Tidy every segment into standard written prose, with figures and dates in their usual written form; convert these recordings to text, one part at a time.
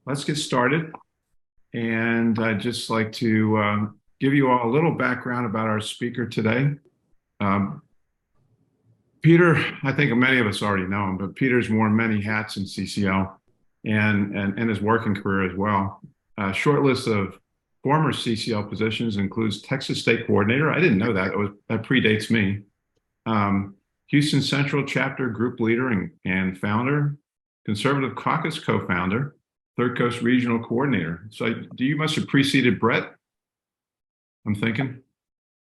let's get started. And I'd just like to give you all a little background about our speaker today. Um, Peter, I think many of us already know him, but Peter's worn many hats in CCL and his working career as well. A short list of former CCL positions includes Texas State Coordinator. I didn't know that. That predates me. Um, Houston Central Chapter Group Leader and Founder, Conservative Caucus Co-Founder, Third Coast Regional Coordinator. So do you must have preceded Brett? I'm thinking,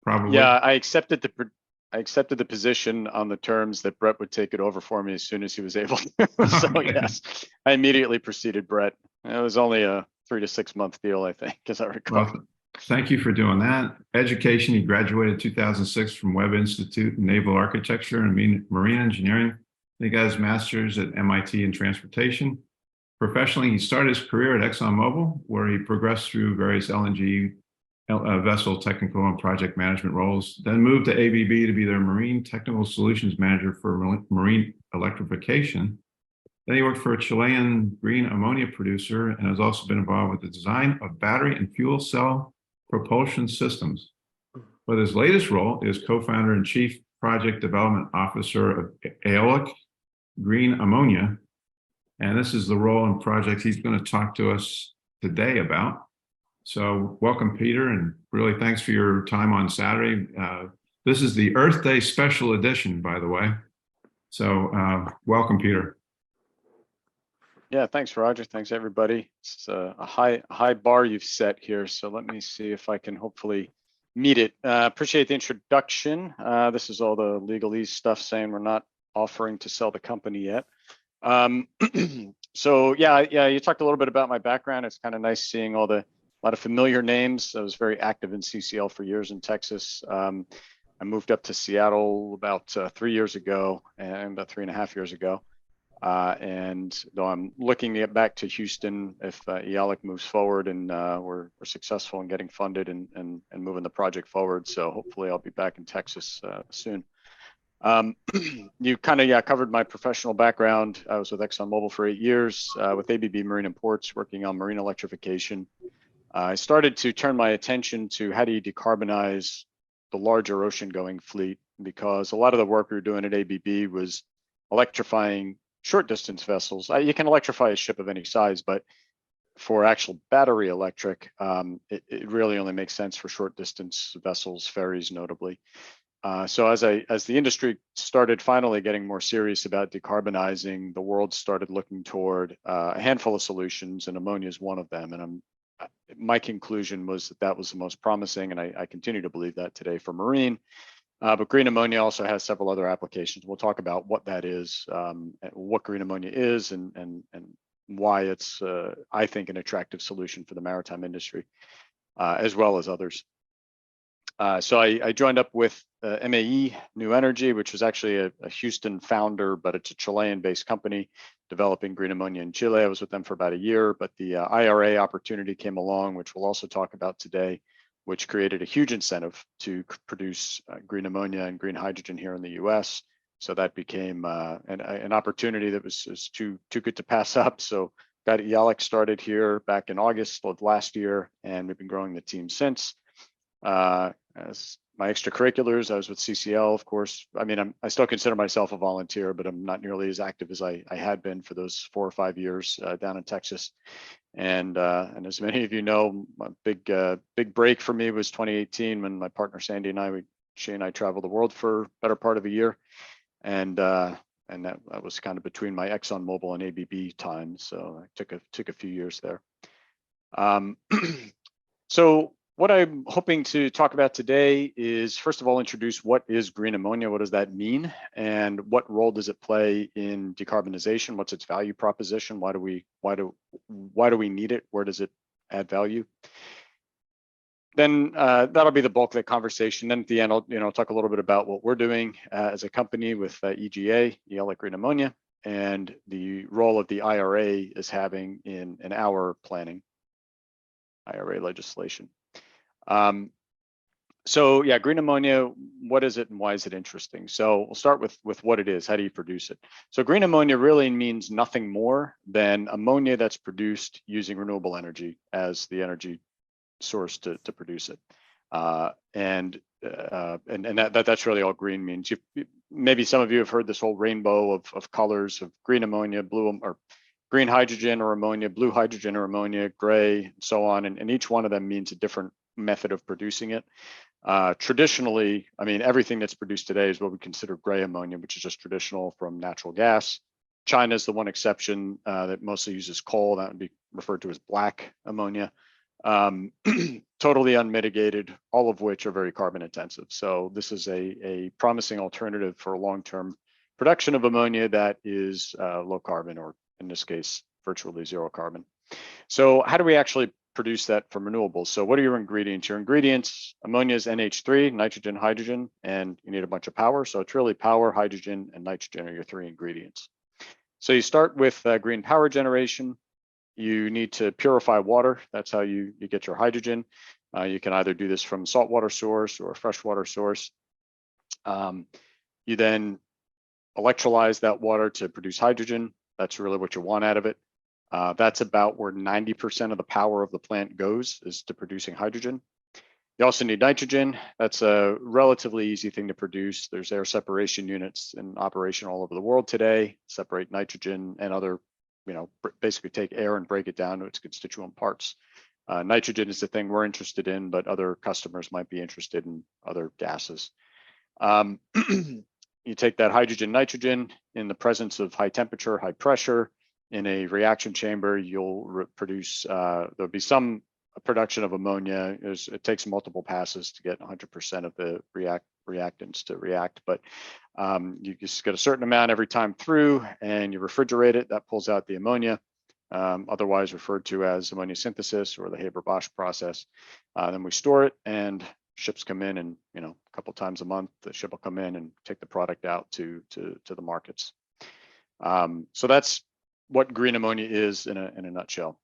probably. Yeah, I accepted the position on the terms that Brett would take it over for me as soon as he was able to. So Okay. yes, I immediately preceded Brett. It was only a 3 to 6 month deal, I think, as I recall. Well, thank you for doing that. Education, he graduated 2006 from Webb Institute in Naval Architecture and Marine Engineering. He got his master's at MIT in transportation. Professionally, he started his career at ExxonMobil, where he progressed through various LNG vessel technical and project management roles, then moved to ABB to be their Marine Technical Solutions Manager for marine electrification. Then he worked for a Chilean green ammonia producer and has also been involved with the design of battery and fuel cell propulsion systems. But his latest role is co-founder and chief project development officer of Eolic Green Ammonia. And this is the role and project he's going to talk to us today about. So welcome, Peter, and really thanks for your time on Saturday. This is the Earth Day special edition, by the way. So welcome, Peter. Yeah, thanks, Roger. Thanks, everybody. It's a high bar you've set here. So let me see if I can hopefully meet it. Appreciate the introduction. This is all the legalese stuff saying we're not offering to sell the company yet. So yeah, you talked a little bit about my background. It's kind of nice seeing a lot of familiar names. I was very active in CCL for years in Texas. I moved up to Seattle about 3 years ago and about 3.5 years ago. And though I'm looking to get back to Houston if Eolic moves forward and we're successful in getting funded and moving the project forward. So hopefully I'll be back in Texas soon. You kind of covered my professional background. I was with ExxonMobil for 8 years with ABB Marine and Ports working on marine electrification. I started to turn my attention to how do you decarbonize the larger ocean-going fleet, because a lot of the work we were doing at ABB was electrifying short-distance vessels. You can electrify a ship of any size, but for actual battery electric, it really only makes sense for short-distance vessels, ferries notably. So as the industry started finally getting more serious about decarbonizing, the world started looking toward a handful of solutions, and ammonia is one of them. And my conclusion was that was the most promising, and I continue to believe that today for marine. But green ammonia also has several other applications. We'll talk about what that is, what green ammonia is, and why it's, I think, an attractive solution for the maritime industry, as well as others. So I joined up with MAE New Energy, which was actually a Houston founder, but it's a Chilean-based company developing green ammonia in Chile. I was with them for about a year, but the IRA opportunity came along, which we'll also talk about today, which created a huge incentive to produce green ammonia and green hydrogen here in the U.S. So that became an opportunity that was too good to pass up. So got Eolic started here back in August of last year, and we've been growing the team since. As my extracurriculars, I was with CCL, of course. I mean, I still consider myself a volunteer, but I'm not nearly as active as I had been for those 4 or 5 years down in Texas. And as many of you know, a big break for me was 2018 when my partner Sandy and she and I traveled the world for a better part of a year, and that was kind of between my ExxonMobil and ABB time. So I took a few years there. So what I'm hoping to talk about today is, first of all, introduce what is green ammonia, what does that mean, and what role does it play in decarbonization? What's its value proposition? Why do we need it? Where does it add value? Then that'll be the bulk of the conversation. Then at the end, I'll talk a little bit about what we're doing as a company with EGA, Eolic Green Ammonia, and the role of the IRA is having in our planning, IRA legislation. So yeah, green ammonia, what is it and why is it interesting? So we'll start with what it is. How do you produce it? So green ammonia really means nothing more than ammonia that's produced using renewable energy as the energy source to produce it. And that's really all green means. Maybe some of you have heard this whole rainbow of colors of green ammonia, blue or green hydrogen or ammonia, blue hydrogen or ammonia, gray, and so on. And each one of them means a different method of producing it. Traditionally, I mean, everything that's produced today is what we consider gray ammonia, which is just traditional from natural gas. China is the one exception that mostly uses coal. That would be referred to as black ammonia. Totally unmitigated, all of which are very carbon intensive. So this is a promising alternative for long-term production of ammonia that is low carbon, or in this case, virtually zero carbon. So how do we actually produce that from renewables? So what are your ingredients? Your ingredients, ammonia is NH3, nitrogen, hydrogen, and you need a bunch of power. So it's really power, hydrogen, and nitrogen are your three ingredients. So you start with green power generation. You need to purify water. That's how you get your hydrogen. You can either do this from a saltwater source or a freshwater source. You then electrolyze that water to produce hydrogen. That's really what you want out of it. That's about where 90% of the power of the plant goes, is to producing hydrogen. You also need nitrogen. That's a relatively easy thing to produce. There's air separation units in operation all over the world today, separate nitrogen and other, basically take air and break it down to its constituent parts. Nitrogen is the thing we're interested in, but other customers might be interested in other gases. You take that hydrogen, nitrogen in the presence of high temperature, high pressure. In a reaction chamber, you'll produce, there'll be some production of ammonia. It takes multiple passes to get 100% of the reactants to react, but you just get a certain amount every time through, and you refrigerate it. That pulls out the ammonia, otherwise referred to as ammonia synthesis or the Haber-Bosch process. Then we store it, and ships come in, and a couple times a month, the ship will come in and take the product out to the markets. So that's what green ammonia is in a nutshell.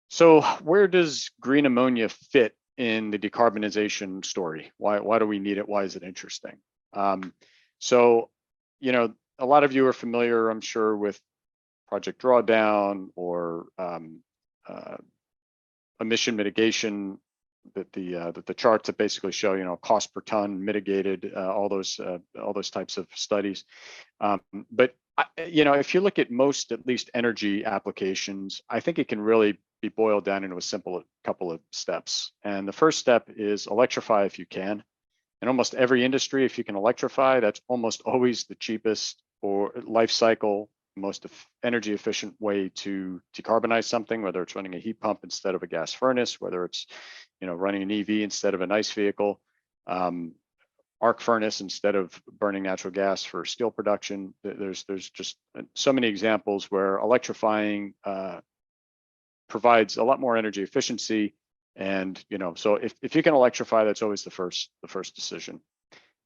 So where does green ammonia fit in the decarbonization story? Why do we need it? Why is it interesting? So, a lot of you are familiar, I'm sure, with Project Drawdown or emission mitigation, that the charts that basically show, cost per ton mitigated, all those types of studies. But if you look at most, at least energy applications, I think it can really be boiled down into a simple couple of steps. And the first step is electrify if you can. In almost every industry, if you can electrify, that's almost always the cheapest or life cycle, most energy efficient way to decarbonize something, whether it's running a heat pump instead of a gas furnace, whether it's running an EV instead of an ICE vehicle, arc furnace instead of burning natural gas for steel production. There's just so many examples where electrifying provides a lot more energy efficiency. And so if you can electrify, that's always the first decision.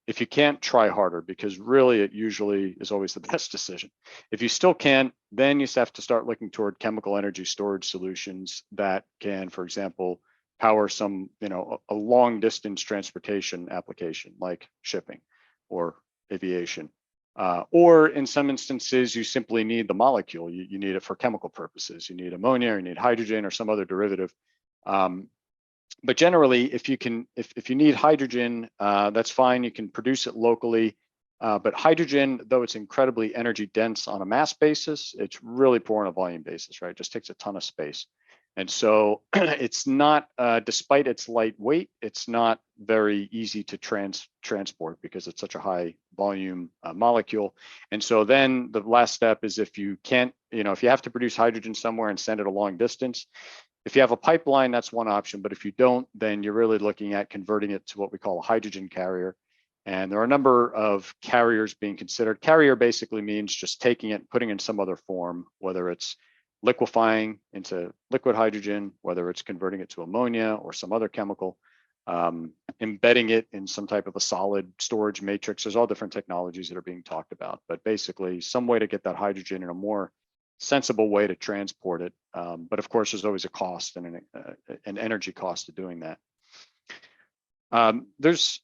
If you can't, try harder, because really it usually is always the best decision. If you still can't, then you have to start looking toward chemical energy storage solutions that can, for example, power some, a long distance transportation application like shipping or aviation. Or in some instances, you simply need the molecule. You need it for chemical purposes. You need ammonia, or you need hydrogen or some other derivative. But generally, if you need hydrogen, that's fine. You can produce it locally. But hydrogen, though it's incredibly energy dense on a mass basis, it's really poor on a volume basis, right? It just takes a ton of space. And so it's not, despite its light weight, it's not very easy to transport because it's such a high volume molecule. And so then the last step is, if you can't, if you have to produce hydrogen somewhere and send it a long distance, if you have a pipeline, that's one option. But if you don't, then you're really looking at converting it to what we call a hydrogen carrier. And there are a number of carriers being considered. Carrier basically means just taking it, putting it in some other form, whether it's liquefying into liquid hydrogen, whether it's converting it to ammonia or some other chemical, embedding it in some type of a solid storage matrix. There's all different technologies that are being talked about, but basically some way to get that hydrogen in a more sensible way to transport it. But of course, there's always a cost and an energy cost to doing that. There's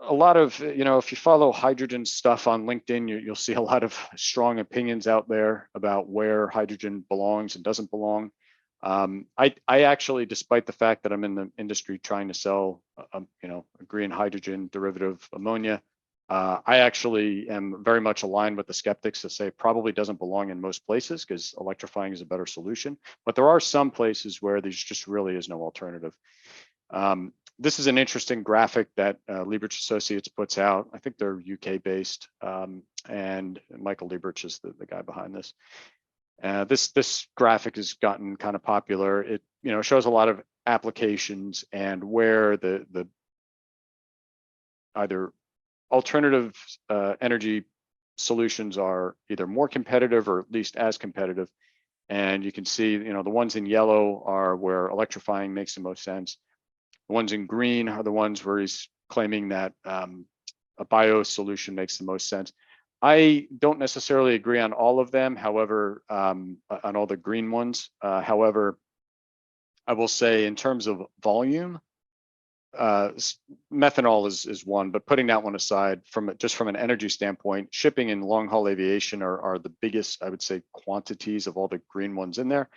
a lot of, if you follow hydrogen stuff on LinkedIn, you'll see a lot of strong opinions out there about where hydrogen belongs and doesn't belong. I actually, despite the fact that I'm in the industry trying to sell, a green hydrogen derivative ammonia, I actually am very much aligned with the skeptics to say it probably doesn't belong in most places because electrifying is a better solution. But there are some places where there's just really is no alternative. This is an interesting graphic that Lieberich Associates puts out. I think they're UK based, and Michael Lieberich is the guy behind this. This graphic has gotten kind of popular. It shows a lot of applications and where the either alternative energy solutions are either more competitive or at least as competitive. And you can see, the ones in yellow are where electrifying makes the most sense. The ones in green are the ones where he's claiming that a bio solution makes the most sense. I don't necessarily agree on all of them, however, on all the green ones. However, I will say in terms of volume, methanol is one, but putting that one aside, from an energy standpoint, shipping and long haul aviation are the biggest, I would say, quantities of all the green ones in there.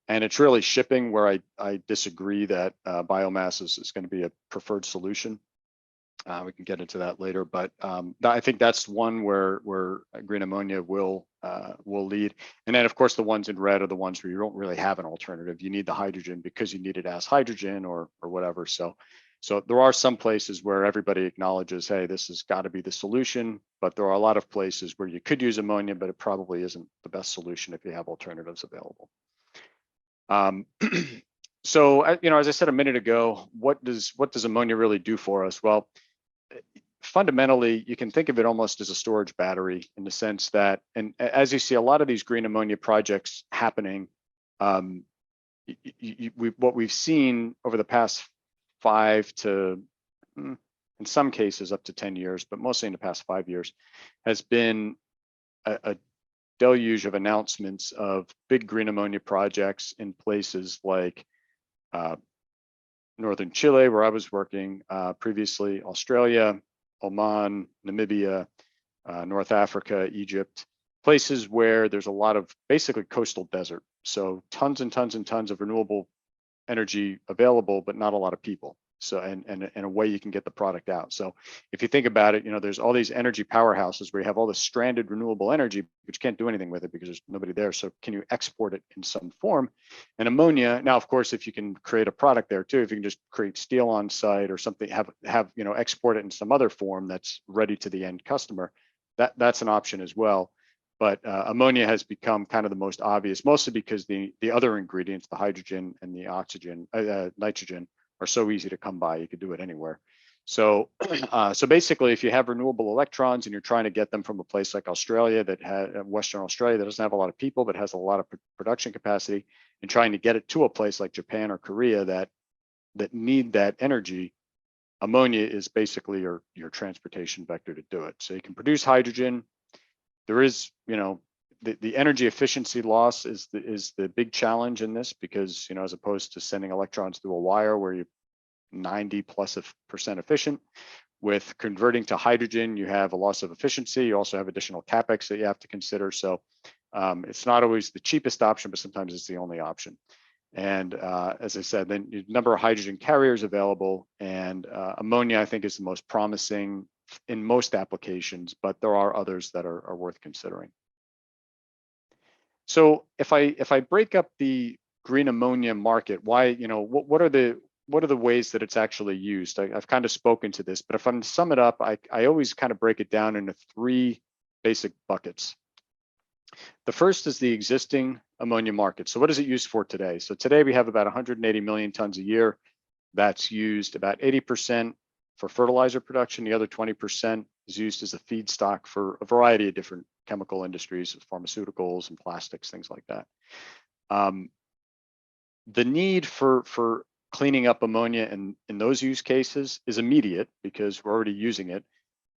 And it's really shipping where I disagree that biomass is going to be a preferred solution. We can get into that later, but I think that's one where green ammonia will lead. And then, of course, the ones in red are the ones where you don't really have an alternative. You need the hydrogen because you need it as hydrogen or whatever. So there are some places where everybody acknowledges, hey, this has got to be the solution. But there are a lot of places where you could use ammonia, but it probably isn't the best solution if you have alternatives available. So, as I said a minute ago, what does ammonia really do for us? Well, fundamentally, you can think of it almost as a storage battery in the sense that, and as you see a lot of these green ammonia projects happening, what we've seen over the past 5 to, in some cases, up to 10 years, but mostly in the past 5 years, has been a deluge of announcements of big green ammonia projects in places like northern Chile, where I was working previously, Australia, Oman, Namibia, North Africa, Egypt, places where there's a lot of basically coastal desert. So tons and tons and tons of renewable energy available, but not a lot of people. So, and a way you can get the product out. So if you think about it, there's all these energy powerhouses where you have all this stranded renewable energy, but you can't do anything with it because there's nobody there. So can you export it in some form? And ammonia, now, of course, if you can create a product there too, if you can just create steel on site or something, have export it in some other form that's ready to the end customer, that's an option as well. But ammonia has become kind of the most obvious, mostly because the other ingredients, the hydrogen and the oxygen, nitrogen, are so easy to come by. You could do it anywhere. So, so basically, if you have renewable electrons and you're trying to get them from a place like Australia that has Western Australia that doesn't have a lot of people but has a lot of production capacity, and trying to get it to a place like Japan or Korea that need that energy, ammonia is basically your transportation vector to do it. So you can produce hydrogen. There is, the energy efficiency loss is the big challenge in this because, as opposed to sending electrons through a wire where you're 90+% efficient, with converting to hydrogen, you have a loss of efficiency. You also have additional capex that you have to consider. So it's not always the cheapest option, but sometimes it's the only option. And as I said, then the number of hydrogen carriers available, and ammonia, I think, is the most promising in most applications, but there are others that are worth considering. So if I break up the green ammonia market, why, what are the ways that it's actually used? I've kind of spoken to this, but if I'm to sum it up, I always kind of break it down into 3 basic buckets. The first is the existing ammonia market. So what is it used for today? So today we have about 180 million tons a year. That's used about 80% for fertilizer production. The other 20% is used as a feedstock for a variety of different chemical industries, pharmaceuticals and plastics, things like that. The need for cleaning up ammonia in those use cases is immediate because we're already using it.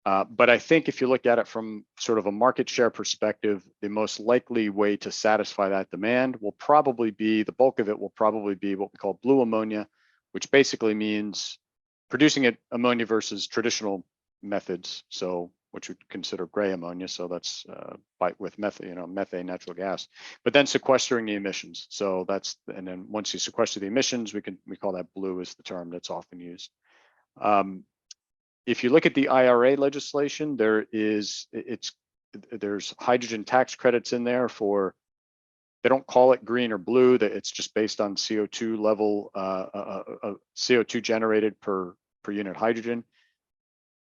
But I think if you look at it from sort of a market share perspective, the most likely way to satisfy that demand will probably be, the bulk of it will probably be what we call blue ammonia, which basically means producing it ammonia versus traditional methods, so which would consider gray ammonia, so that's with methane, natural gas, but then sequestering the emissions. So that's, and then once you sequester the emissions, we call that blue is the term that's often used. If you look at the IRA legislation, there's hydrogen tax credits in there for, they don't call it green or blue, that it's just based on CO2 level, CO2 generated per unit hydrogen.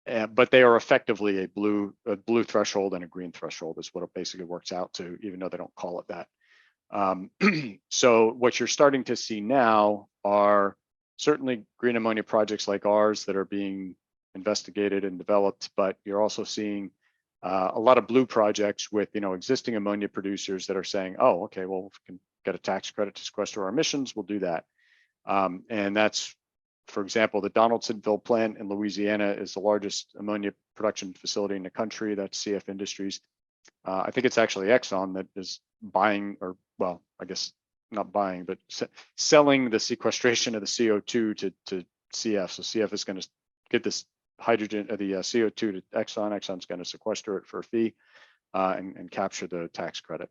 But they are effectively a blue threshold and a green threshold is what it basically works out to, even though they don't call it that. So what you're starting to see now are certainly green ammonia projects like ours that are being investigated and developed, but you're also seeing a lot of blue projects with existing ammonia producers that are saying, oh, okay, well, if we can get a tax credit to sequester our emissions, we'll do that. And that's, for example, the Donaldsonville plant in Louisiana is the largest ammonia production facility in the country. That's CF Industries. I think it's actually Exxon that is buying, or well, I guess not buying, but selling the sequestration of the CO2 to CF. So CF is going to get this hydrogen, the CO2 to Exxon. Exxon's going to sequester it for a fee and capture the tax credit.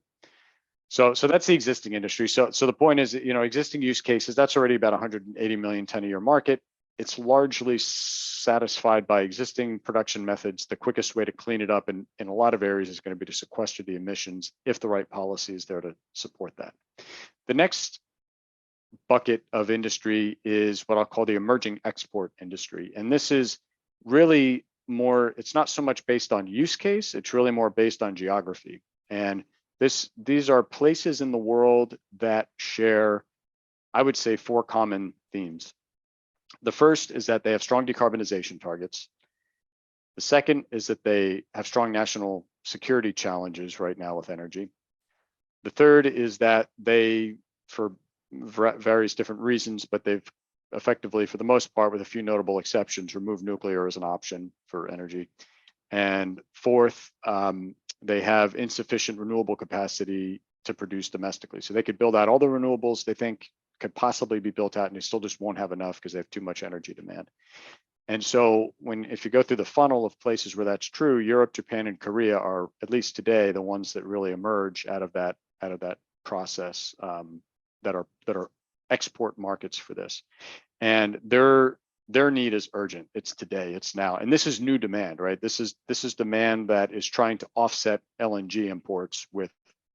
So that's the existing industry. So the point is, existing use cases, that's already about 180 million ton a year market. It's largely satisfied by existing production methods. The quickest way to clean it up in a lot of areas is going to be to sequester the emissions if the right policy is there to support that. The next bucket of industry is what I'll call the emerging export industry. And this is really more, it's not so much based on use case, it's really more based on geography. And these are places in the world that share, I would say, 4 common themes. The first is that they have strong decarbonization targets. The second is that they have strong national security challenges right now with energy. The third is that they, for various different reasons, but they've effectively, for the most part, with a few notable exceptions, removed nuclear as an option for energy. And fourth, they have insufficient renewable capacity to produce domestically. So they could build out all the renewables they think could possibly be built out, and they still just won't have enough because they have too much energy demand. And so if you go through the funnel of places where that's true, Europe, Japan, and Korea are, at least today, the ones that really emerge out of that process, that are export markets for this. And their need is urgent. It's today, it's now. And this is new demand, right? This is demand that is trying to offset LNG imports with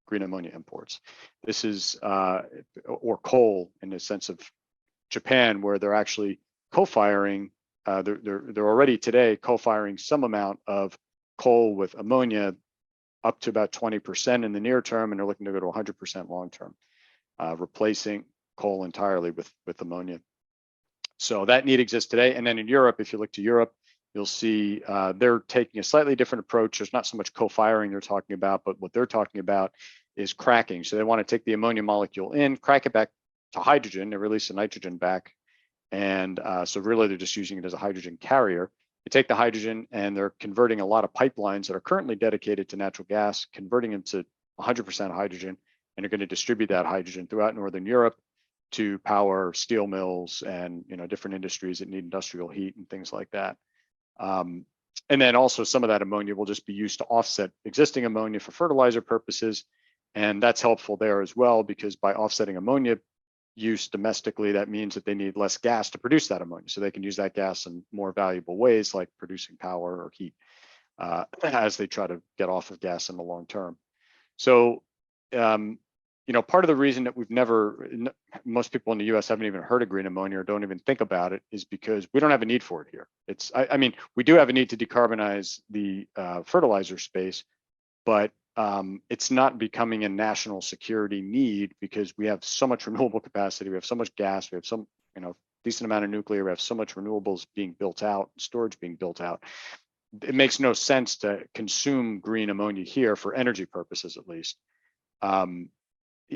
green ammonia imports. This is, or coal in the sense of Japan, where they're actually co-firing, they're already today co-firing some amount of coal with ammonia up to about 20% in the near term, and they're looking to go to 100% long term, replacing coal entirely with ammonia. So that need exists today. And then in Europe, if you look to Europe, you'll see they're taking a slightly different approach. There's not so much co-firing they're talking about, but what they're talking about is cracking. So they want to take the ammonia molecule in, crack it back to hydrogen, they release the nitrogen back. And so really they're just using it as a hydrogen carrier. They take the hydrogen and they're converting a lot of pipelines that are currently dedicated to natural gas, converting them to 100% hydrogen, and they're going to distribute that hydrogen throughout Northern Europe to power steel mills and different industries that need industrial heat and things like that. And then also some of that ammonia will just be used to offset existing ammonia for fertilizer purposes. And that's helpful there as well, because by offsetting ammonia use domestically, that means that they need less gas to produce that ammonia. So they can use that gas in more valuable ways, like producing power or heat, as they try to get off of gas in the long term. So, part of the reason that most people in the US haven't even heard of green ammonia or don't even think about it is because we don't have a need for it here. We do have a need to decarbonize the fertilizer space, but it's not becoming a national security need because we have so much renewable capacity, we have so much gas, we have some, decent amount of nuclear, we have so much renewables being built out, storage being built out. It makes no sense to consume green ammonia here for energy purposes, at least.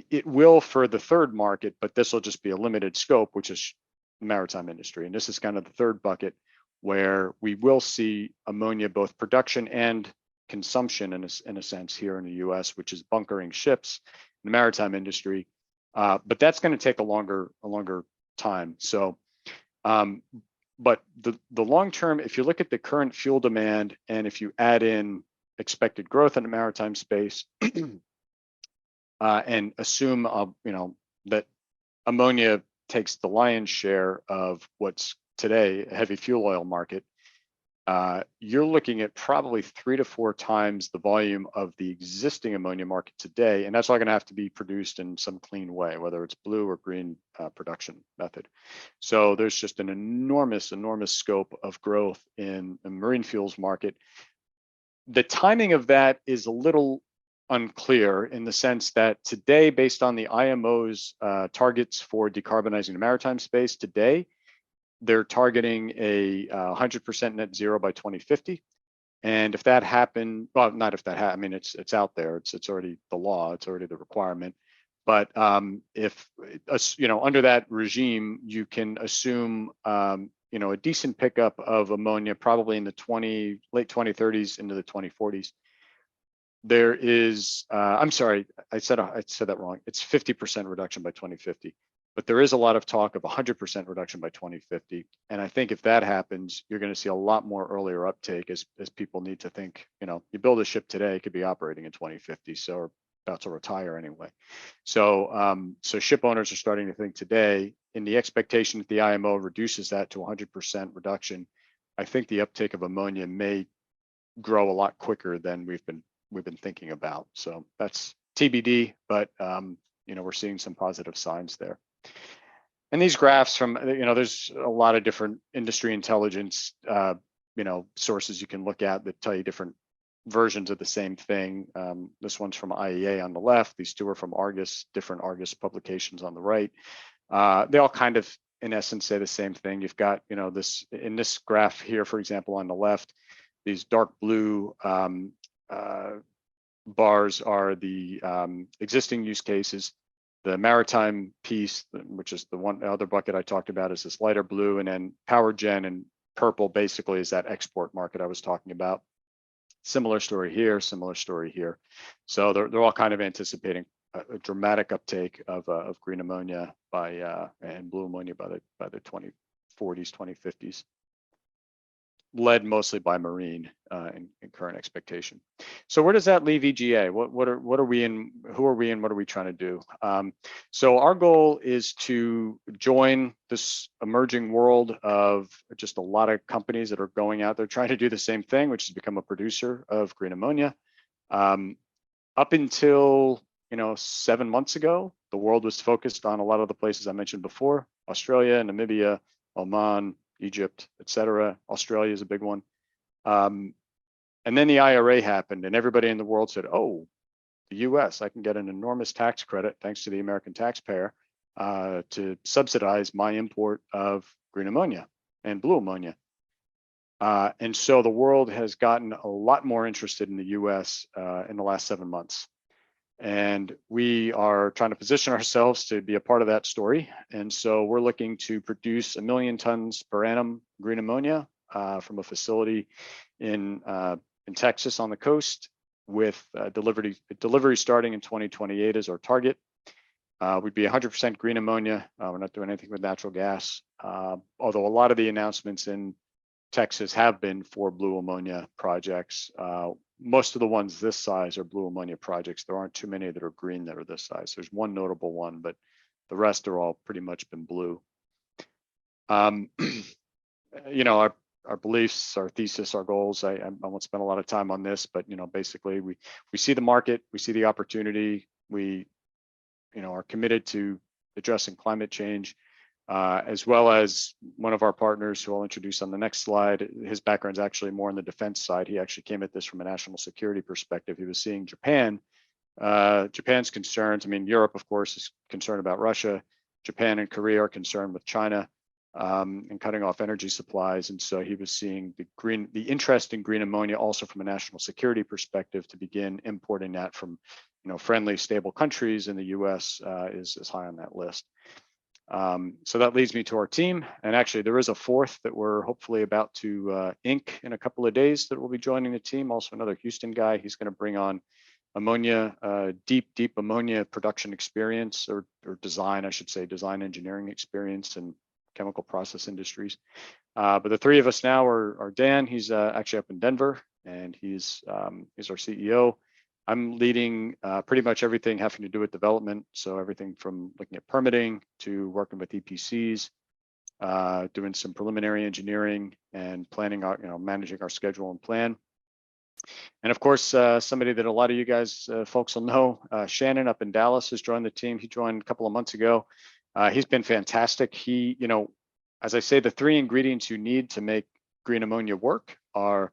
It will for the third market, but this will just be a limited scope, which is the maritime industry. And this is kind of the third bucket where we will see ammonia, both production and consumption in a sense here in the US, which is bunkering ships in the maritime industry. But that's going to take a longer time. So but the long term, if you look at the current fuel demand, and if you add in expected growth in the maritime space, and assume that ammonia takes the lion's share of what's today a heavy fuel oil market, you're looking at probably 3 to 4 times the volume of the existing ammonia market today, and that's all going to have to be produced in some clean way, whether it's blue or green production method. So there's just an enormous scope of growth in the marine fuels market. The timing of that is a little unclear, in the sense that today, based on the IMO's targets for decarbonizing the maritime space today, they're targeting a 100% net zero by 2050. And if that happened, well, not if that happened, I mean, it's out there, it's already the law, it's already the requirement. But if under that regime, you can assume a decent pickup of ammonia, probably in the late 2030s into the 2040s. There is, I'm sorry, I said that wrong. It's 50% reduction by 2050. But there is a lot of talk of 100% reduction by 2050. And I think if that happens, you're going to see a lot more earlier uptake as people need to think, you build a ship today, it could be operating in 2050, so or about to retire anyway. So ship owners are starting to think today, in the expectation that the IMO reduces that to 100% reduction. I think the uptake of ammonia may grow a lot quicker than we've been thinking about. So that's TBD, but we're seeing some positive signs there. And these graphs from, there's a lot of different industry intelligence, sources you can look at that tell you different versions of the same thing. This one's from IEA on the left. These two are from Argus, different Argus publications on the right. They all kind of, in essence, say the same thing. You've got, this in this graph here, for example, on the left, these dark blue bars are the existing use cases. The maritime piece, which is the other bucket I talked about, is this lighter blue, and then power gen and purple basically is that export market I was talking about. Similar story here, similar story here. So they're all kind of anticipating a dramatic uptake of green ammonia and blue ammonia by the 2040s, 2050s. Led mostly by marine in current expectation. So where does that leave EGA? What are we in? Who are we and what are we trying to do? So our goal is to join this emerging world of just a lot of companies that are going out there trying to do the same thing, which is become a producer of green ammonia. Up until 7 months ago, the world was focused on a lot of the places I mentioned before: Australia, Namibia, Oman, Egypt, etc. Australia is a big one. And then the IRA happened, and everybody in the world said, oh, the US, I can get an enormous tax credit thanks to the American taxpayer to subsidize my import of green ammonia and blue ammonia. And so the world has gotten a lot more interested in the US in the last 7 months. And we are trying to position ourselves to be a part of that story. And so we're looking to produce 1 million tons per annum green ammonia from a facility in Texas on the coast, with delivery starting in 2028 as our target. We'd be 100% green ammonia. We're not doing anything with natural gas, although a lot of the announcements in Texas have been for blue ammonia projects. Most of the ones this size are blue ammonia projects. There aren't too many that are green that are this size. There's one notable one, but the rest are all pretty much been blue. Our beliefs, our thesis, our goals, I won't spend a lot of time on this, but basically we see the market, we see the opportunity, we are committed to addressing climate change, as well as one of our partners, who I'll introduce on the next slide. His background's actually more on the defense side. He actually came at this from a national security perspective. He was seeing Japan's concerns. I mean, Europe, of course, is concerned about Russia. Japan and Korea are concerned with China and cutting off energy supplies. And so he was seeing the interest in green ammonia also from a national security perspective, to begin importing that from friendly, stable countries, and the US is high on that list. So that leads me to our team. And actually, there is a fourth that we're hopefully about to ink in a couple of days that will be joining the team. Also another Houston guy. He's going to bring on ammonia, deep ammonia production experience, or design, I should say, design engineering experience, and chemical process industries. But the three of us now are Dan. He's actually up in Denver, and he's our CEO. I'm leading pretty much everything having to do with development. So everything from looking at permitting to working with EPCs, doing some preliminary engineering and planning our, managing our schedule and plan. And of course, somebody that a lot of you guys folks will know, Shannon up in Dallas has joined the team. He joined a couple of months ago. He's been fantastic. He, as I say, the three ingredients you need to make green ammonia work are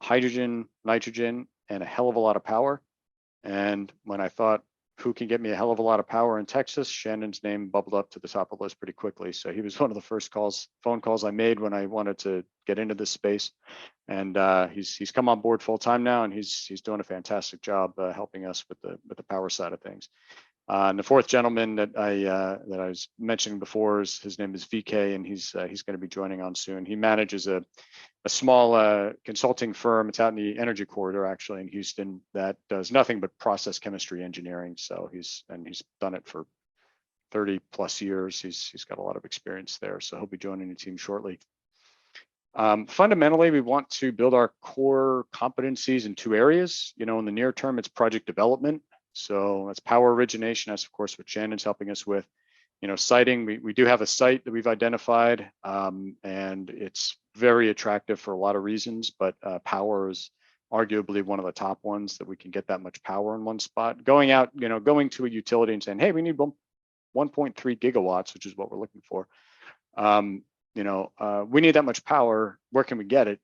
hydrogen, nitrogen, and a hell of a lot of power. And when I thought, who can get me a hell of a lot of power in Texas, Shannon's name bubbled up to the top of the list pretty quickly. So he was one of the first phone calls I made when I wanted to get into this space. And he's come on board full time now, and he's doing a fantastic job helping us with the power side of things. And the fourth gentleman that I was mentioning before, his name is VK, and he's going to be joining on soon. He manages a small consulting firm. It's out in the energy corridor, actually, in Houston, that does nothing but process chemistry engineering. So he's done it for 30 plus years. He's got a lot of experience there. So he'll be joining the team shortly. Fundamentally, we want to build our core competencies in two areas. In the near term, it's project development. So that's power origination. That's of course what Shannon's helping us with. Siting, we do have a site that we've identified, and it's very attractive for a lot of reasons, but power is arguably one of the top ones, that we can get that much power in one spot. Going to a utility and saying, hey, we need 1.3 gigawatts, which is what we're looking for. We need that much power. Where can we get it?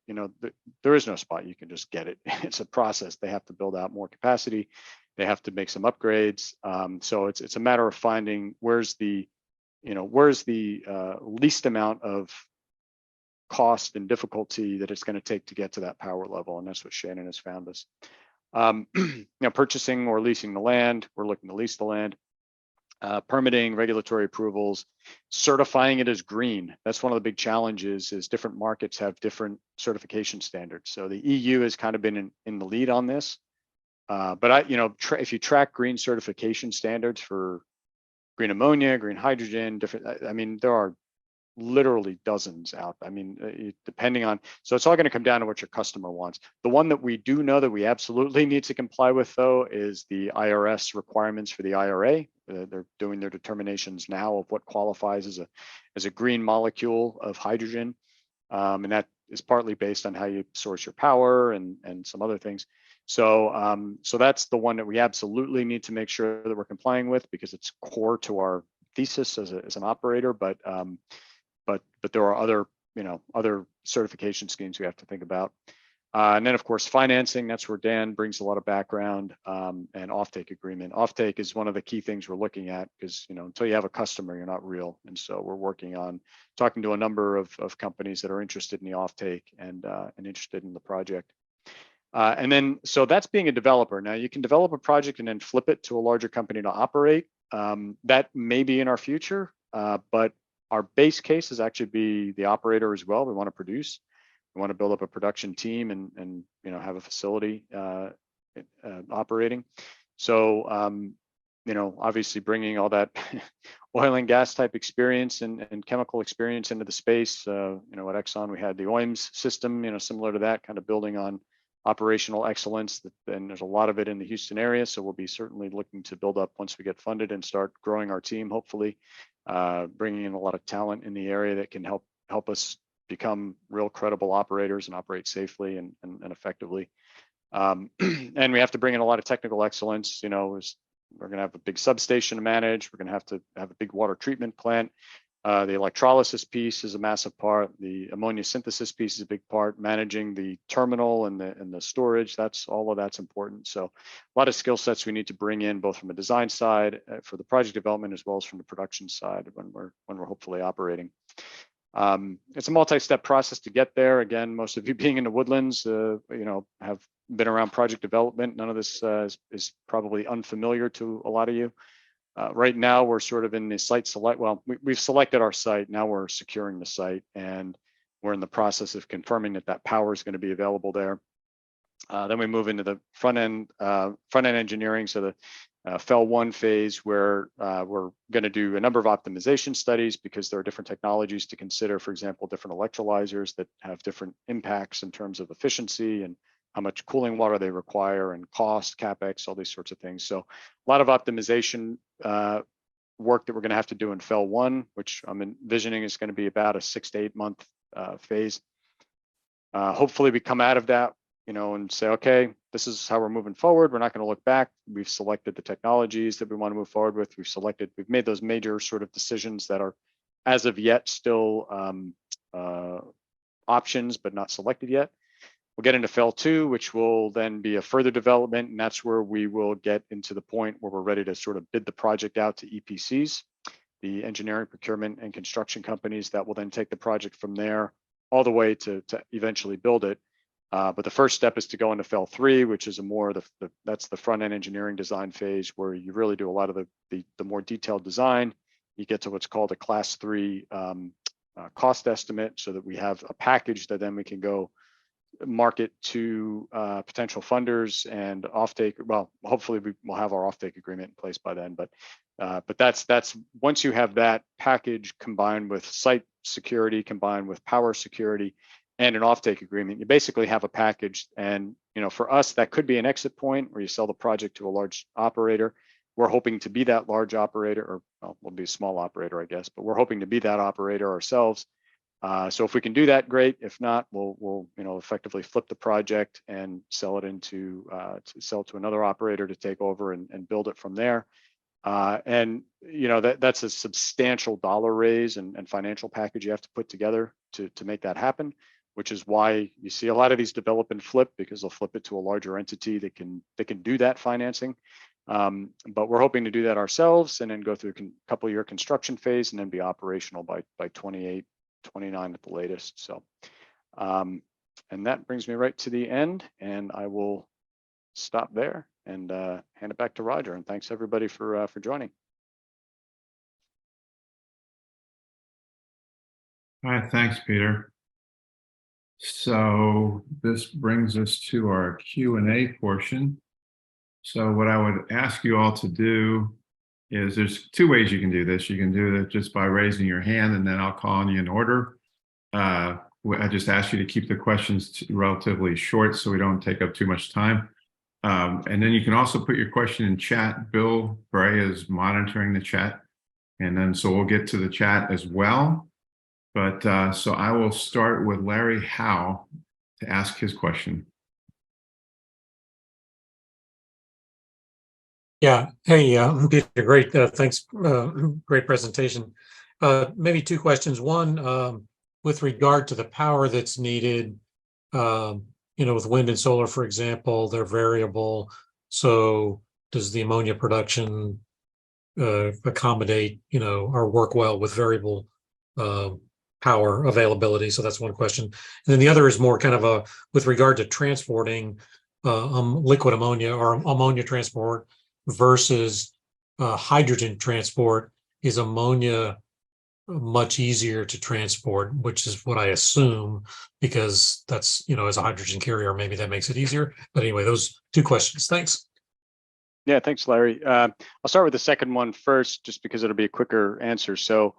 There is no spot you can just get it. It's a process. They have to build out more capacity. They have to make some upgrades. So it's a matter of finding where's the least amount of cost and difficulty that it's going to take to get to that power level, and that's what Shannon has found us. Purchasing or leasing the land. We're looking to lease the land. Permitting, regulatory approvals, certifying it as green. That's one of the big challenges, is different markets have different certification standards. So the EU has kind of been in the lead on this. But if you track green certification standards for green ammonia, green hydrogen, there are literally dozens out. Depending on, so it's all going to come down to what your customer wants. The one that we do know that we absolutely need to comply with, though, is the IRS requirements for the IRA. They're doing their determinations now of what qualifies as a green molecule of hydrogen, and that is partly based on how you source your power and some other things. So that's the one that we absolutely need to make sure that we're complying with, because it's core to our thesis as an operator. But there are other certification schemes we have to think about. And then of course financing. That's where Dan brings a lot of background, and offtake agreement. Offtake is one of the key things we're looking at, because until you have a customer, you're not real. And so we're working on talking to a number of companies that are interested in the offtake and interested in the project. And then, so that's being a developer. Now you can develop a project and then flip it to a larger company to operate. That may be in our future, but our base case is actually be the operator as well. We want to produce. We want to build up a production team and have a facility operating. So obviously bringing all that oil and gas type experience and chemical experience into the space. At Exxon we had the OIMS system, similar to that, kind of building on operational excellence, and there's a lot of it in the Houston area. So we'll be certainly looking to build up once we get funded and start growing our team, hopefully, bringing in a lot of talent in the area that can help us become real credible operators and operate safely and effectively. And we have to bring in a lot of technical excellence. We're going to have a big substation to manage. We're going to have a big water treatment plant. The electrolysis piece is a massive part. The ammonia synthesis piece is a big part. Managing the terminal and the storage, that's important. So a lot of skill sets we need to bring in, both from a design side for the project development, as well as from the production side when we're hopefully operating. It's a multi-step process to get there. Again, most of you being in the woodlands, have been around project development. None of this is probably unfamiliar to a lot of you. Right now, we're sort of in the site select. Well, we've selected our site. Now we're securing the site, and we're in the process of confirming that power is going to be available there. Then we move into the front end engineering. So FEL 1 phase where we're going to do a number of optimization studies because there are different technologies to consider, for example, different electrolyzers that have different impacts in terms of efficiency and how much cooling water they require and cost, CapEx, all these sorts of things. So a lot of optimization work that we're going to have to do in FEL 1, which I'm envisioning is going to be about a 6 to 8 month phase. Hopefully we come out of that, and say, okay, this is how we're moving forward. We're not going to look back. We've selected the technologies that we want to move forward with. We've made those major sort of decisions that are, as of yet, still options, but not selected yet. We'll get into FEL 2, which will then be a further development, and that's where we will get into the point where we're ready to sort of bid the project out to EPCs, the engineering, procurement, and construction companies that will then take the project from there all the way to eventually build it. But the first step is to go into FEL 3, which is that's the front end engineering design phase where you really do a lot of the more detailed design. You get to what's called a class 3 cost estimate, so that we have a package that then we can go market to potential funders and offtake. Well, hopefully we'll have our offtake agreement in place by then. But that's once you have that package combined with site security, combined with power security, and an offtake agreement, you basically have a package. And for us, that could be an exit point where you sell the project to a large operator. We're hoping to be that large operator, or we'll be a small operator, I guess, but we're hoping to be that operator ourselves. So if we can do that, great. If not, we'll effectively flip the project and sell it to another operator to take over and build it from there. And that's a substantial dollar raise and financial package you have to put together to make that happen, which is why you see a lot of these develop and flip, because they'll flip it to a larger entity that can do that financing. But we're hoping to do that ourselves and then go through a couple year construction phase and then be operational by 28, 29 at the latest. So, and that brings me right to the end, and I will stop there and hand it back to Roger. And thanks everybody for joining. All right, thanks, Peter. So this brings us to our Q&A portion. So what I would ask you all to do is, there's 2 ways you can do this. You can do it just by raising your hand, and then I'll call on you in order. I just ask you to keep the questions relatively short so we don't take up too much time. And then you can also put your question in chat. Bill Bray is monitoring the chat, and then so we'll get to the chat as well. But so I will start with Larry Howe to ask his question. Yeah. Hey, Peter, great. Thanks. Great presentation. Maybe 2 questions. One, with regard to the power that's needed, with wind and solar, for example, they're variable. So does the ammonia production accommodate, or work well with variable power availability? So that's one question. And then the other is more kind of with regard to transporting liquid ammonia or ammonia transport versus hydrogen transport. Is ammonia much easier to transport, which is what I assume, because that's, as a hydrogen carrier, maybe that makes it easier. But anyway, those 2 questions. Thanks. Yeah, thanks, Larry. I'll start with the second one first, just because it'll be a quicker answer. So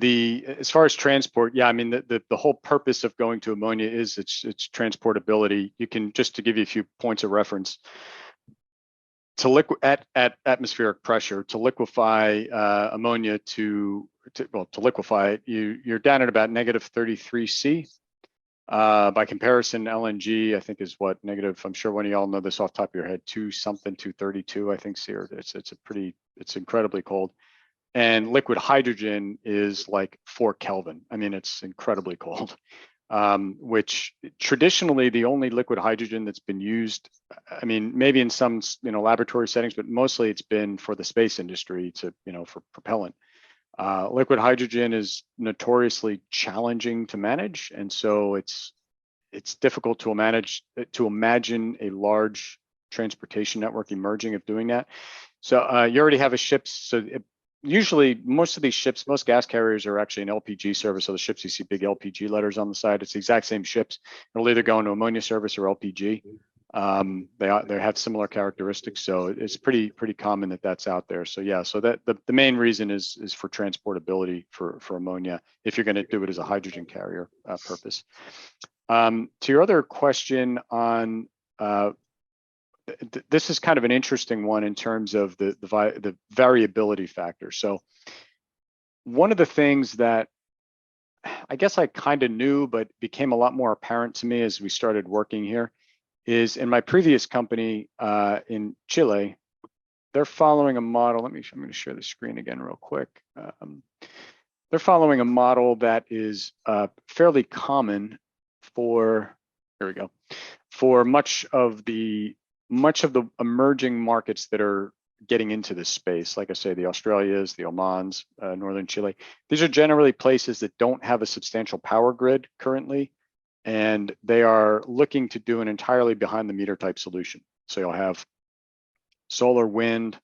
as far as transport, yeah, I mean, the whole purpose of going to ammonia is its transportability. You can, just to give you a few points of reference, at atmospheric pressure, to liquefy ammonia to liquefy it, you're down at about -33 C. By comparison, LNG, I think, is what, negative, I'm sure one of y'all know this off the top of your head, 232, I think, C. It's incredibly cold. And liquid hydrogen is like 4 Kelvin. I mean, it's incredibly cold. Which traditionally the only liquid hydrogen that's been used, I mean, maybe in some laboratory settings, but mostly it's been for the space industry for propellant. Liquid hydrogen is notoriously challenging to manage, and so it's difficult to imagine a large transportation network emerging of doing that. So you already have a ship. So usually most of these ships, most gas carriers are actually an LPG service. So the ships, you see big LPG letters on the side, it's the exact same ships. It'll either go into ammonia service or LPG. They have similar characteristics, so it's pretty common that that's out there. So yeah, so that the main reason is for transportability for ammonia if you're going to do it as a hydrogen carrier purpose. To your other question on this is kind of an interesting one in terms of the variability factor. So one of the things that I guess I kind of knew, but became a lot more apparent to me as we started working here, is in my previous company in Chile, they're following a model. I'm going to share the screen again real quick. They're following a model that is fairly common for, here we go, for much of the emerging markets that are getting into this space. Like I say, the Australias, the Omans, northern Chile. These are generally places that don't have a substantial power grid currently, and they are looking to do an entirely behind the meter type solution. So you'll have solar, wind,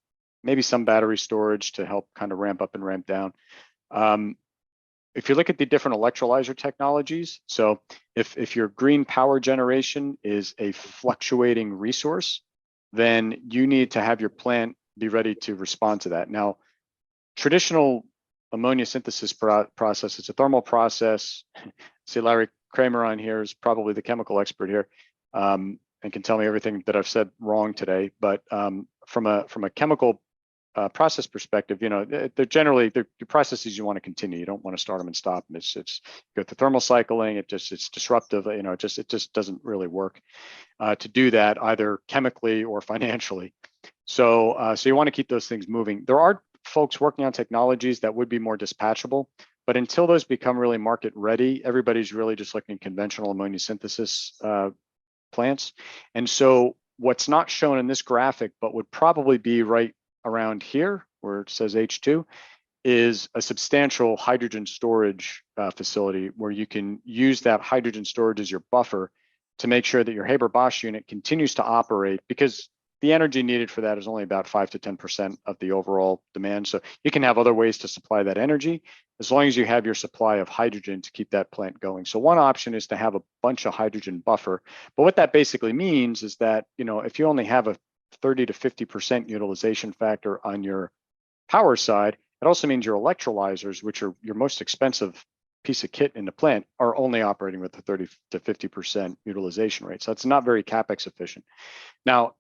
maybe some battery storage to help kind of ramp up and ramp down. If you look at the different electrolyzer technologies, so if your green power generation is a fluctuating resource, then you need to have your plant be ready to respond to that. Now, traditional ammonia synthesis process, it's a thermal process. See, Larry Kramer on here is probably the chemical expert here, and can tell me everything that I've said wrong today. But from a chemical process perspective, you know, they're generally the processes you want to continue. You don't want to start them and stop them. It's go through thermal cycling. It's disruptive. You know, it just doesn't really work to do that either chemically or financially. So you want to keep those things moving. There are folks working on technologies that would be more dispatchable, but until those become really market ready, everybody's really just looking at conventional ammonia synthesis plants. And so what's not shown in this graphic, but would probably be right around here where it says H2, is a substantial hydrogen storage facility where you can use that hydrogen storage as your buffer to make sure that your Haber-Bosch unit continues to operate, because the energy needed for that is only about 5 to 10% of the overall demand. So you can have other ways to supply that energy as long as you have your supply of hydrogen to keep that plant going. So one option is to have a bunch of hydrogen buffer. But what that basically means is that, you know, if you only have a 30 to 50% utilization factor on your power side, it also means your electrolyzers, which are your most expensive piece of kit in the plant, are only operating with the 30 to 50% utilization rate. So it's not very CapEx efficient. Now,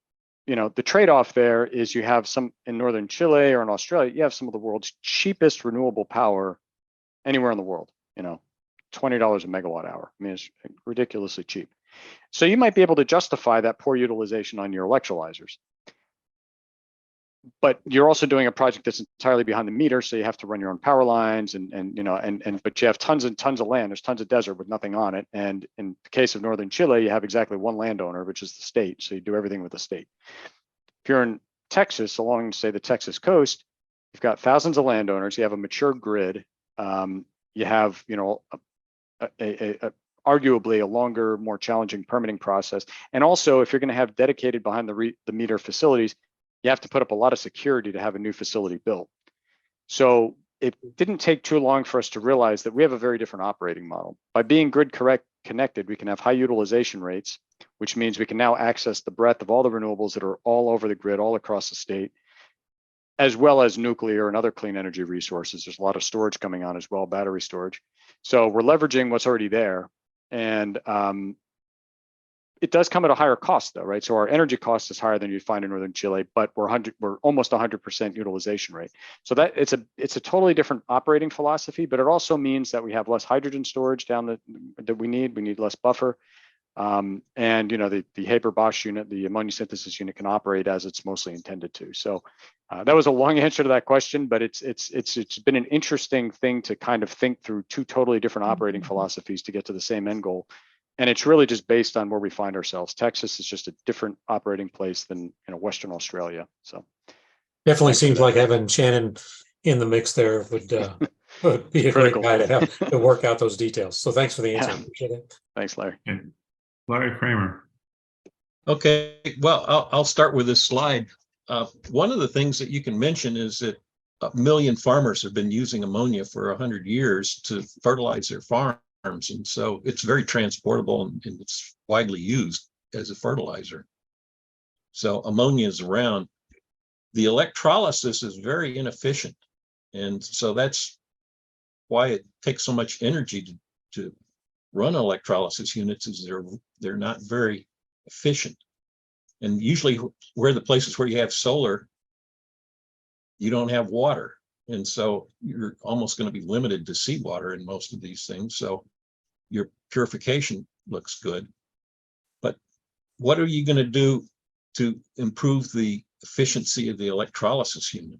you know, the trade-off there is you have some in northern Chile or in Australia, you have some of the world's cheapest renewable power anywhere in the world, you know, $20 a megawatt hour. I mean, it's ridiculously cheap. So you might be able to justify that poor utilization on your electrolyzers. But you're also doing a project that's entirely behind the meter, so you have to run your own power lines and you know, but you have tons and tons of land. There's tons of desert with nothing on it. And in the case of northern Chile, you have exactly one landowner, which is the state. So you do everything with the state. If you're in Texas, along say the Texas coast, you've got thousands of landowners. You have a mature grid. You have, you know, arguably a longer, more challenging permitting process. And also, if you're going to have dedicated behind the meter facilities, you have to put up a lot of security to have a new facility built. So it didn't take too long for us to realize that we have a very different operating model. By being grid connected, we can have high utilization rates, which means we can now access the breadth of all the renewables that are all over the grid, all across the state, as well as nuclear and other clean energy resources. There's a lot of storage coming on as well, battery storage. So we're leveraging what's already there. And it does come at a higher cost though, right? So our energy cost is higher than you'd find in northern Chile, but we're almost 100% utilization rate. So that it's a totally different operating philosophy, but it also means that we have less hydrogen storage down that we need less buffer. And you know, the Haber-Bosch unit, the ammonia synthesis unit, can operate as it's mostly intended to. So that was a long answer to that question, but it's been an interesting thing to kind of think through two totally different operating philosophies to get to the same end goal. And it's really just based on where we find ourselves. Texas is just a different operating place than, you know, Western Australia. So definitely seems like having Shannon in the mix there would be a critical. great guy to help to work out those details. So thanks for the answer. Yeah. Appreciate it. Thanks, Larry. And Larry Kramer. Okay, well, I'll start with this slide. One of the things that you can mention is that 1 million farmers have been using ammonia for 100 years to fertilize their farms. And so it's very transportable and it's widely used as a fertilizer. So ammonia is around. The electrolysis is very inefficient. And so that's why it takes so much energy to run electrolysis units, is they're not very efficient. And usually where the places where you have solar, you don't have water. And so you're almost going to be limited to seawater in most of these things. So your purification looks good. But what are you going to do to improve the efficiency of the electrolysis unit?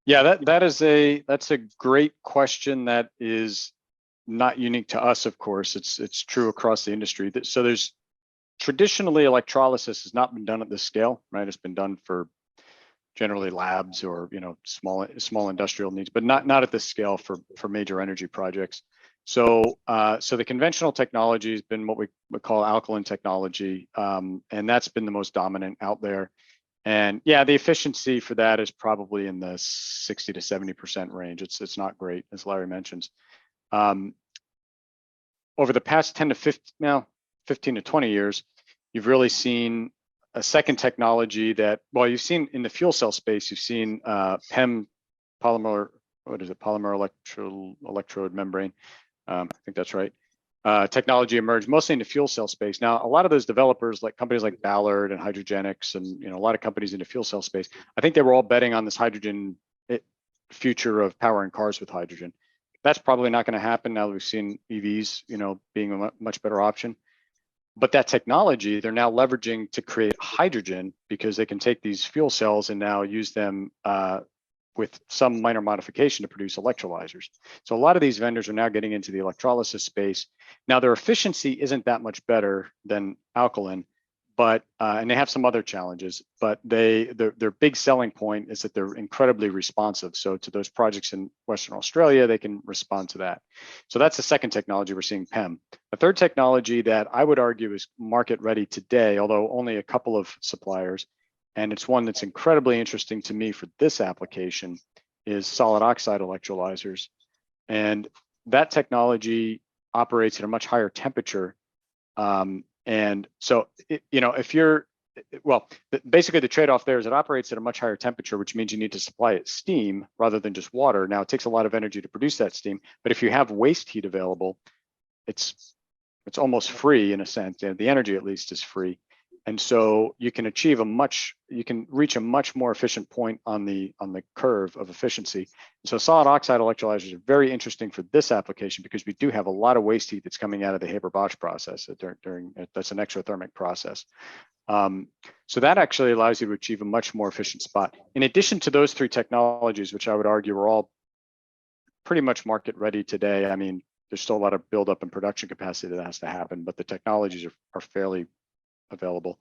Yeah, that's a great question that is not unique to us, of course. It's true across the industry. So there's traditionally electrolysis has not been done at this scale, right? It's been done for generally labs or small industrial needs, but not at this scale for major energy projects. So the conventional technology has been what we would call alkaline technology, and that's been the most dominant out there. And yeah, the efficiency for that is probably in the 60 to 70% range. It's not great, as Larry mentions. Over the past 10 to 15 to 20 years, you've really seen a second technology that, well, you've seen in the fuel cell space, you've seen PEM, polymer electrode membrane. I think that's right. Technology emerged mostly in the fuel cell space. Now, a lot of those developers, like companies like Ballard and Hydrogenics, and a lot of companies in the fuel cell space, I think they were all betting on this hydrogen future of powering cars with hydrogen. That's probably not going to happen now that we've seen EVs, being a much better option. But that technology, they're now leveraging to create hydrogen, because they can take these fuel cells and now use them with some minor modification to produce electrolyzers. So a lot of these vendors are now getting into the electrolysis space. Now their efficiency isn't that much better than alkaline, but and they have some other challenges, but their big selling point is that they're incredibly responsive. So to those projects in Western Australia, they can respond to that. So that's the second technology we're seeing, PEM. The third technology that I would argue is market ready today, although only a couple of suppliers, and it's one that's incredibly interesting to me for this application, is solid oxide electrolyzers. And that technology operates at a much higher temperature. And so, basically the trade-off there is it operates at a much higher temperature, which means you need to supply it steam rather than just water. Now, it takes a lot of energy to produce that steam, but if you have waste heat available, it's almost free in a sense. The energy, at least, is free. And so you can reach a much more efficient point on the curve of efficiency. So solid oxide electrolyzers are very interesting for this application, because we do have a lot of waste heat that's coming out of the Haber-Bosch process that's an exothermic process. So that actually allows you to achieve a much more efficient spot. In addition to those three technologies, which I would argue are all pretty much market ready today. I mean, there's still a lot of buildup and production capacity that has to happen, but the technologies are fairly available.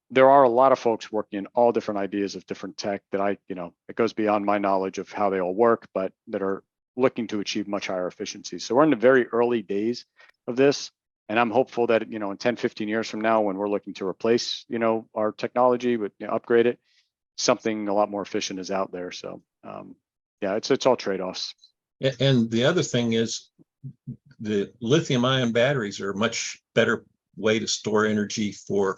There are a lot of folks working in all different ideas of different tech that it goes beyond my knowledge of how they all work, but that are looking to achieve much higher efficiency. So we're in the very early days of this, and I'm hopeful that in 10, 15 years from now, when we're looking to replace our technology, with upgrade it, something a lot more efficient is out there. So yeah, it's all trade-offs. And the other thing is, the lithium-ion batteries are a much better way to store energy for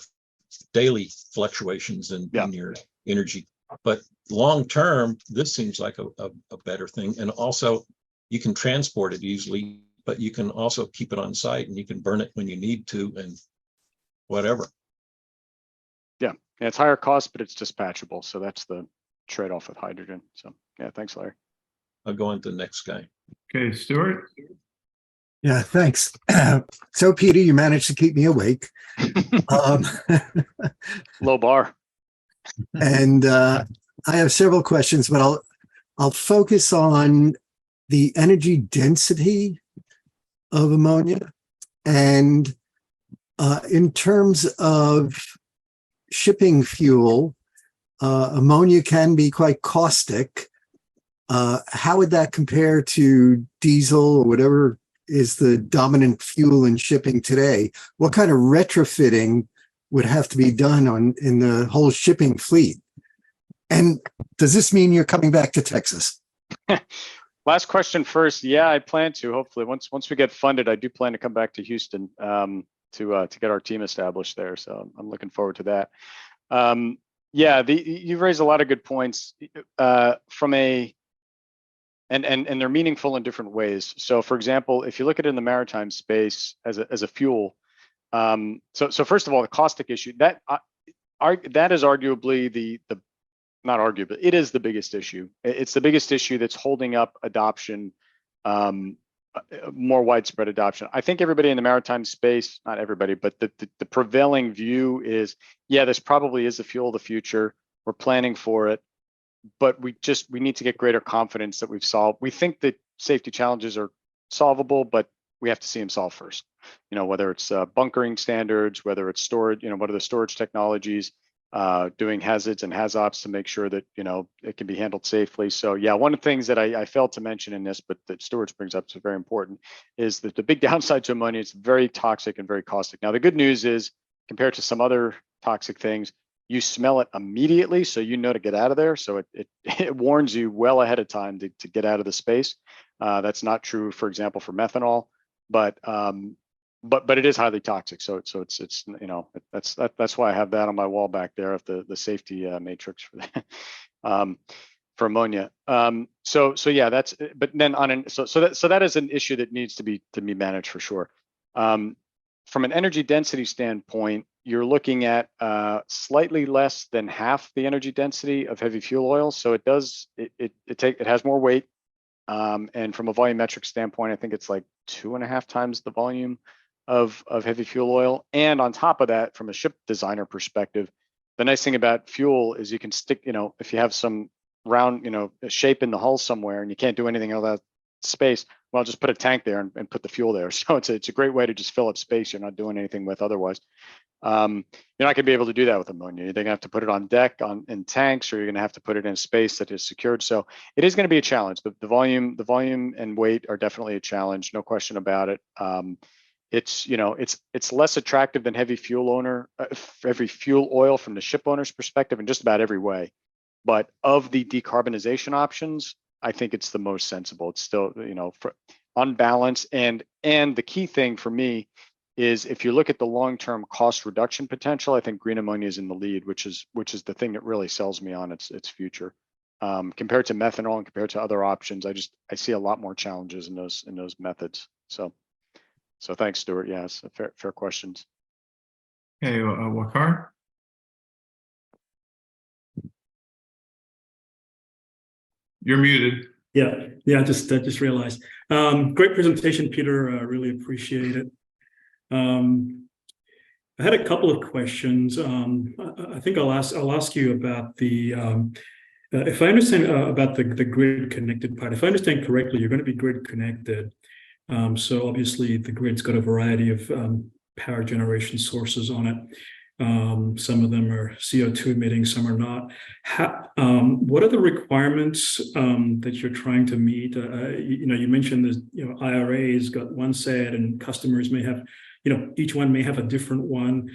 daily fluctuations in your energy. But long term, this seems like a better thing. And also, you can transport it easily, but you can also keep it on site, and you can burn it when you need to and whatever. Yeah, it's higher cost, but it's dispatchable. So that's the trade-off with hydrogen. So yeah, thanks, Larry. I'll go on to the next guy. Okay, Stuart. Yeah, thanks. So, Peter, you managed to keep me awake. Low bar. And I have several questions, but I'll focus on the energy density of ammonia. And in terms of shipping fuel, ammonia can be quite caustic. How would that compare to diesel or whatever is the dominant fuel in shipping today? What kind of retrofitting would have to be done in the whole shipping fleet? And does this mean you're coming back to Texas? Last question first. Yeah, I plan to. Hopefully, once we get funded, I do plan to come back to Houston. to get our team established there. So I'm looking forward to that. Yeah, you've raised a lot of good points from a and they're meaningful in different ways. So, for example, if you look at it in the maritime space as a fuel, so first of all, the caustic issue that is arguably the not arguably, it is the biggest issue. It's the biggest issue that's holding up adoption, more widespread adoption. I think everybody in the maritime space, not everybody, but the prevailing view is, yeah, this probably is the fuel of the future. We're planning for it, but we need to get greater confidence that we've solved. We think that safety challenges are solvable, but we have to see them solved first. You know, whether it's bunkering standards, whether it's storage, you know, what are the storage technologies, doing hazards and HAZOPs to make sure that, you know, it can be handled safely. So yeah, one of the things that I failed to mention in this, but that Stuart brings up, is very important, is that the big downside to ammonia, it's very toxic and very caustic. Now, the good news is, compared to some other toxic things, you smell it immediately, so you know to get out of there. So it warns you well ahead of time to get out of the space. That's not true, for example, for methanol, but it is highly toxic. So it's you know, that's why I have that on my wall back there of the safety matrix for that, for ammonia. So yeah, that's, but then so that is an issue that needs to be managed for sure. From an energy density standpoint, you're looking at slightly less than half the energy density of heavy fuel oil. So it has more weight. And from a volumetric standpoint, I think it's like 2.5 times the volume of heavy fuel oil. And on top of that, from a ship designer perspective, the nice thing about fuel is you can stick, you know, if you have some round, you know, shape in the hull somewhere and you can't do anything about space, well, just put a tank there and put the fuel there. So it's a great way to just fill up space you're not doing anything with otherwise. You're not gonna be able to do that with ammonia. You're gonna have to put it on deck in tanks, or you're gonna have to put it in space that is secured. So it is gonna be a challenge. The volume and weight are definitely a challenge, no question about it. It's, you know, it's less attractive than heavy fuel oil from the ship owner's perspective in just about every way. But of the decarbonization options, I think it's the most sensible. It's still, you know, on balance. And the key thing for me is, if you look at the long-term cost reduction potential, I think green ammonia is in the lead, which is the thing that really sells me on its future. Compared to methanol and compared to other options, I see a lot more challenges in those methods. So thanks, Stuart. Yes, fair questions. Okay, Waqar? You're muted. Yeah, I just realized. Great presentation, Peter. Really appreciate it. I had a couple of questions. I think I'll ask you about the if I understand about the grid connected part. If I understand correctly, you're going to be grid connected. So obviously the grid's got a variety of power generation sources on it. Some of them are CO2 emitting, some are not. What are the requirements that you're trying to meet? You know, you mentioned this, you know, IRA's got one set, and customers may have, you know, each one may have a different one.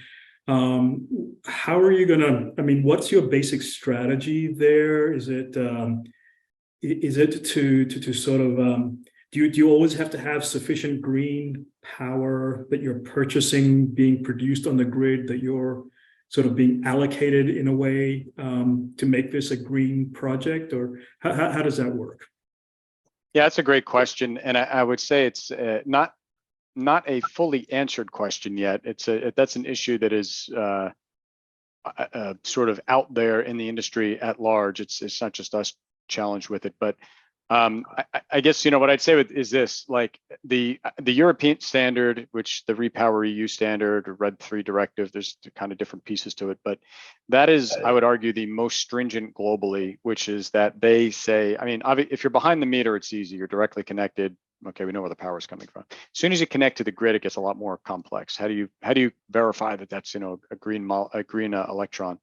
How are you gonna, I mean, what's your basic strategy there? Is it to sort of, do you always have to have sufficient green power that you're purchasing being produced on the grid, that you're sort of being allocated in a way to make this a green project, or how does that work? Yeah, that's a great question, and I would say it's not a fully answered question yet. That's an issue that is sort of out there in the industry at large. It's not just us challenged with it, but I guess, you know, what I'd say is this: like the European standard, which the Repower EU standard, or RED 3 directive, there's kind of different pieces to it, but that is, I would argue, the most stringent globally, which is that they say, I mean, if you're behind the meter, it's easy. You're directly connected. Okay, we know where the power is coming from. As soon as you connect to the grid, it gets a lot more complex. How do you verify that that's, you know, a green electron?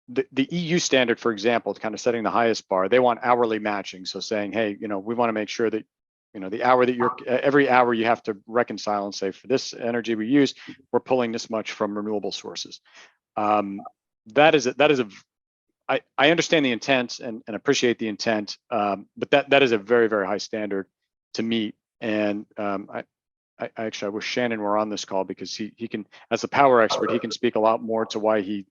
The EU standard, for example, is kind of setting the highest bar. They want hourly matching. So saying, hey, you know, we want to make sure that, you know, the hour that every hour you have to reconcile and say, for this energy we use, we're pulling this much from renewable sources. That is I understand the intent and appreciate the intent, but that is a very, very high standard to meet. And I wish Shannon were on this call, because he can, as a power expert, he can speak a lot more to why he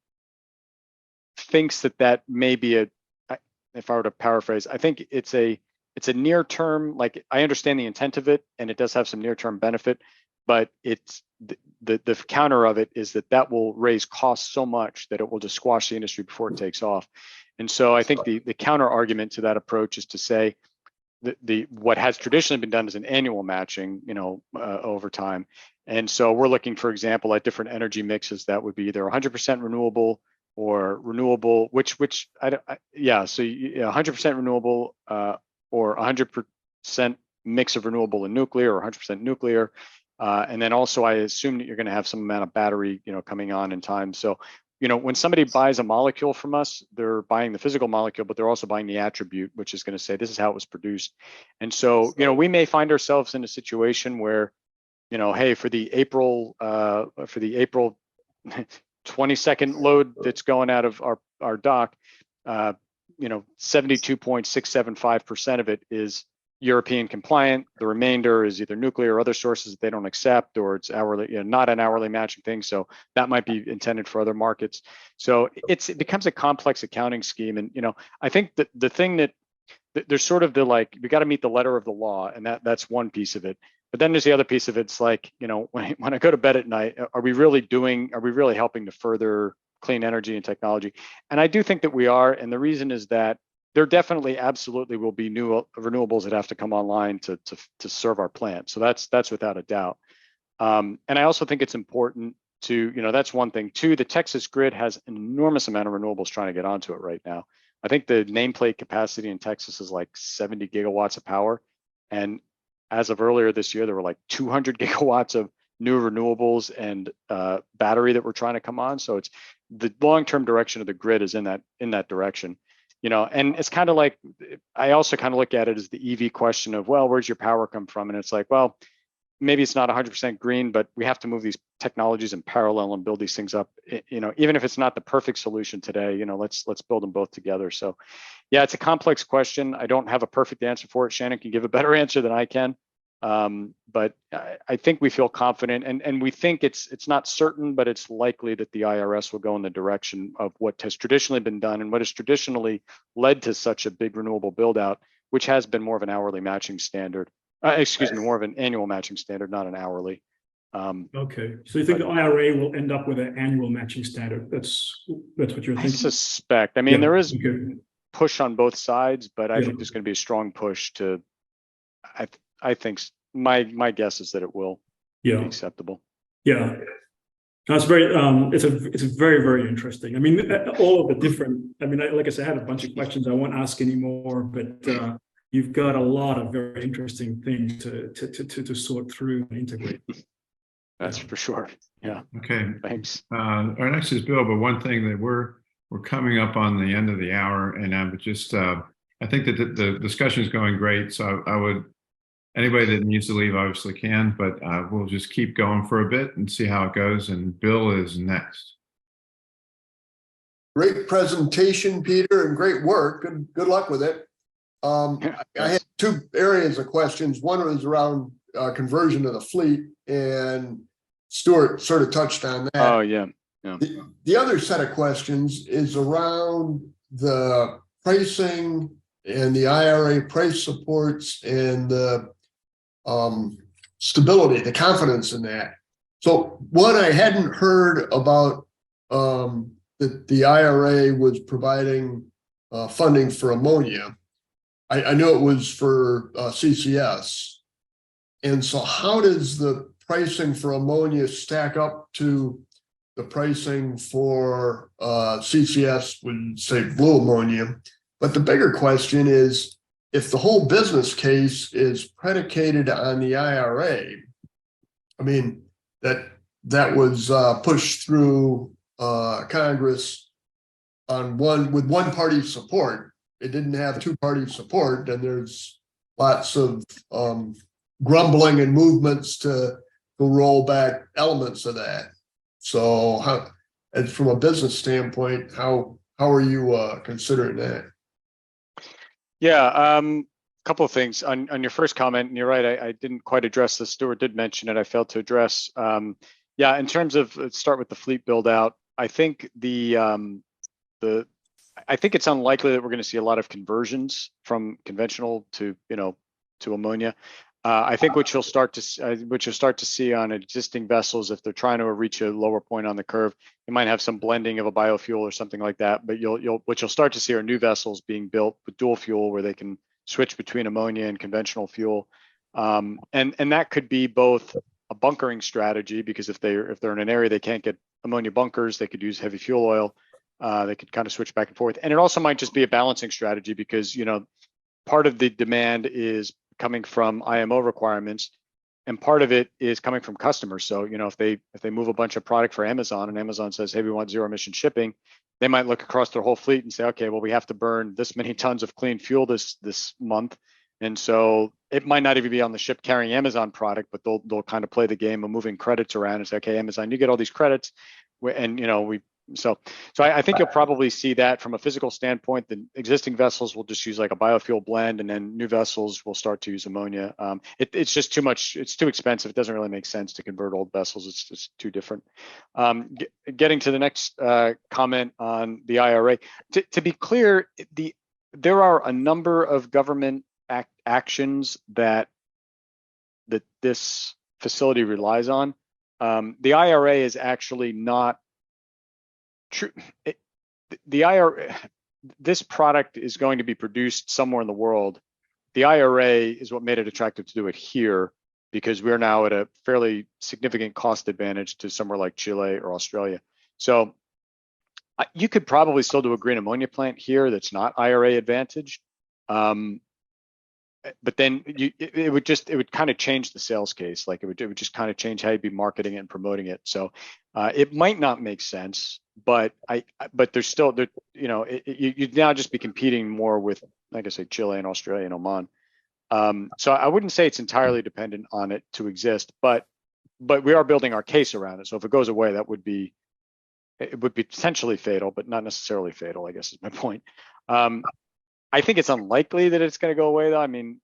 thinks that may be if I were to paraphrase, I think it's a near term, like, I understand the intent of it, and it does have some near term benefit, but it's the counter of it is that will raise costs so much that it will just squash the industry before it takes off. And so I think the counter argument to that approach is to say what has traditionally been done is an annual matching, over time. And so we're looking, for example, at different energy mixes that would be either 100% renewable or renewable, so 100% renewable or 100% mix of renewable and nuclear, or 100% nuclear. And then also, I assume that you're going to have some amount of battery, coming on in time. So, when somebody buys a molecule from us, they're buying the physical molecule, but they're also buying the attribute, which is going to say this is how it was produced. And so, we may find ourselves in a situation where, hey, for the April 22nd load that's going out of our dock, 72.675% of it is European compliant. The remainder is either nuclear or other sources that they don't accept, or it's hourly, not an hourly matching thing. So that might be intended for other markets. So it becomes a complex accounting scheme. And, I think that the thing that there's sort of we got to meet the letter of the law, and that's one piece of it. But then there's the other piece of it. It's like, when I go to bed at night, are we really helping to further clean energy and technology? And I do think that we are. And the reason is that there definitely absolutely will be new renewables that have to come online to serve our plant. So that's without a doubt. And I also think it's important to, that's one thing. Two, the Texas grid has an enormous amount of renewables trying to get onto it right now. I think the nameplate capacity in Texas is like 70 gigawatts of power. And as of earlier this year, there were like 200 gigawatts of new renewables and battery that were trying to come on. So it's the long-term direction of the grid is in that direction. And it's kind of like, I also kind of look at it as the EV question of, well, where's your power come from? And it's like, well, maybe it's not 100% green, but we have to move these technologies in parallel and build these things up. Even if it's not the perfect solution today, let's build them both together. So, yeah, it's a complex question. I don't have a perfect answer for it. Shannon can give a better answer than I can. But I think we feel confident, and we think it's not certain, but it's likely that the IRS will go in the direction of what has traditionally been done and what has traditionally led to such a big renewable build out, which has been more of an hourly matching standard. More of an annual matching standard, not an hourly. Okay, so you think the IRA will end up with an annual matching standard? That's what you're thinking? I suspect. I mean, there is push on both sides, but I think there's going to be a strong push to. I think my guess is that it will be acceptable. Yeah, that's very. It's very, very interesting. I mean, all of the different. I mean, like I said, I have a bunch of questions I won't ask anymore, but you've got a lot of very interesting things to sort through and integrate. That's for sure. Yeah. Okay. Thanks. Our next is Bill, but one thing that we're coming up on the end of the hour, and I would just I think that the discussion is going great. So I would. Anybody that needs to leave obviously can, but we'll just keep going for a bit and see how it goes. And Bill is next. Great presentation, Peter, and great work. Good luck with it. I had two areas of questions. One was around conversion of the fleet, and Stuart sort of touched on that. Oh, yeah. The other set of questions is around the pricing and the IRA price supports and the stability, the confidence in that. So one, I hadn't heard about that the IRA was providing funding for ammonia. I know it was for CCS. And so how does the pricing for ammonia stack up to the pricing for CCS, would say blue ammonia? But the bigger question is, if the whole business case is predicated on the IRA, I mean, that was pushed through Congress with one party support. It didn't have two party support, and there's lots of grumbling and movements to roll back elements of that. So, and from a business standpoint, how are you considering that? Yeah, couple of things on your first comment, and you're right, I didn't quite address this. Stuart did mention it. I failed to address. Yeah, in terms of, let's start with the fleet build out. I think I think it's unlikely that we're going to see a lot of conversions from conventional to to ammonia. I think what you'll start to see on existing vessels, if they're trying to reach a lower point on the curve, you might have some blending of a biofuel or something like that. But what you'll start to see are new vessels being built with dual fuel, where they can switch between ammonia and conventional fuel, and that could be both a bunkering strategy, because if they're in an area they can't get ammonia bunkers, they could use heavy fuel oil. They could kind of switch back and forth, and it also might just be a balancing strategy, because part of the demand is coming from IMO requirements, and part of it is coming from customers. So if they move a bunch of product for Amazon, and Amazon says, hey, we want zero emission shipping, they might look across their whole fleet and say, okay, well, we have to burn this many tons of clean fuel this month, and so it might not even be on the ship carrying Amazon product, but they'll kind of play the game of moving credits around and say, okay, Amazon, you get all these credits, and So I think you'll probably see that from a physical standpoint. The existing vessels will just use like a biofuel blend, and then new vessels will start to use ammonia. It's just too much. It's too expensive. It doesn't really make sense to convert old vessels. It's just too different. Getting to the next comment on the IRA. To be clear, there are a number of government actions that this facility relies on. The IRA is actually not true. This product is going to be produced somewhere in the world. The IRA is what made it attractive to do it here, because we're now at a fairly significant cost advantage to somewhere like Chile or Australia. So you could probably still do a green ammonia plant here that's not IRA advantaged. But then it would kind of change the sales case. Like it would just kind of change how you'd be marketing it and promoting it. So it might not make sense, but there's still you'd now just be competing more with, like I say, Chile and Australia and Oman. So I wouldn't say it's entirely dependent on it to exist, but we are building our case around it. So if it goes away, it would be potentially fatal, but not necessarily fatal, I guess is my point. I think it's unlikely that it's going to go away, though. I mean,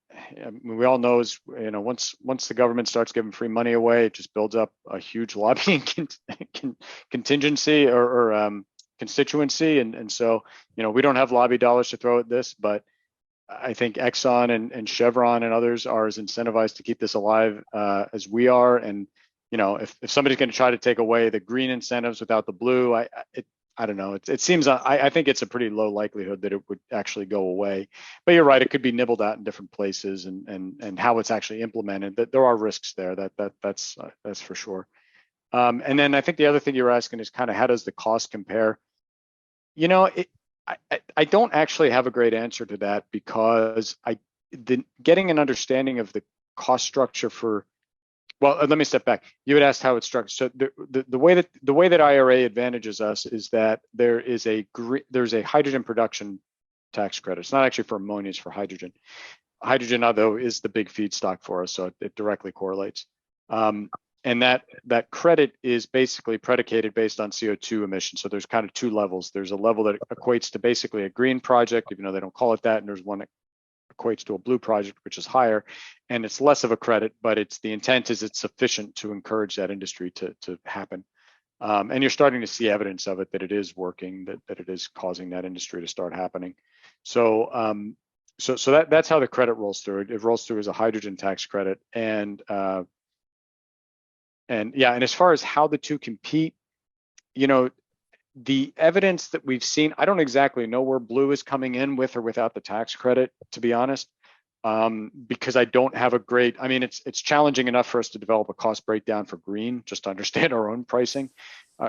we all know, once the government starts giving free money away, it just builds up a huge lobbying contingency or constituency, and so we don't have lobby dollars to throw at this, but I think Exxon and Chevron and others are as incentivized to keep this alive as we are. And if somebody's going to try to take away the green incentives without the blue, I don't know. It seems, I think it's a pretty low likelihood that it would actually go away. But you're right, it could be nibbled at in different places, and how it's actually implemented. That there are risks there. That's for sure. And then I think the other thing you were asking is kind of how does the cost compare? I don't actually have a great answer to that, because getting an understanding of the cost structure for. Well, let me step back. You had asked how it's structured. So the way that IRA advantages us is that there's a hydrogen production tax credit. It's not actually for ammonia; it's for hydrogen. Hydrogen, although, is the big feedstock for us, so it directly correlates. And that credit is basically predicated based on CO2 emissions. So there's kind of two levels. There's a level that equates to basically a green project, even though they don't call it that, and there's one that equates to a blue project, which is higher, and it's less of a credit, but the intent is it's sufficient to encourage that industry to happen. And you're starting to see evidence of it, that it is working, that it is causing that industry to start happening. So that's how the credit rolls through. It rolls through as a hydrogen tax credit, and as far as how the two compete, the evidence that we've seen, I don't exactly know where blue is coming in with or without the tax credit, to be honest, because I don't have a great, I mean, it's challenging enough for us to develop a cost breakdown for green, just to understand our own pricing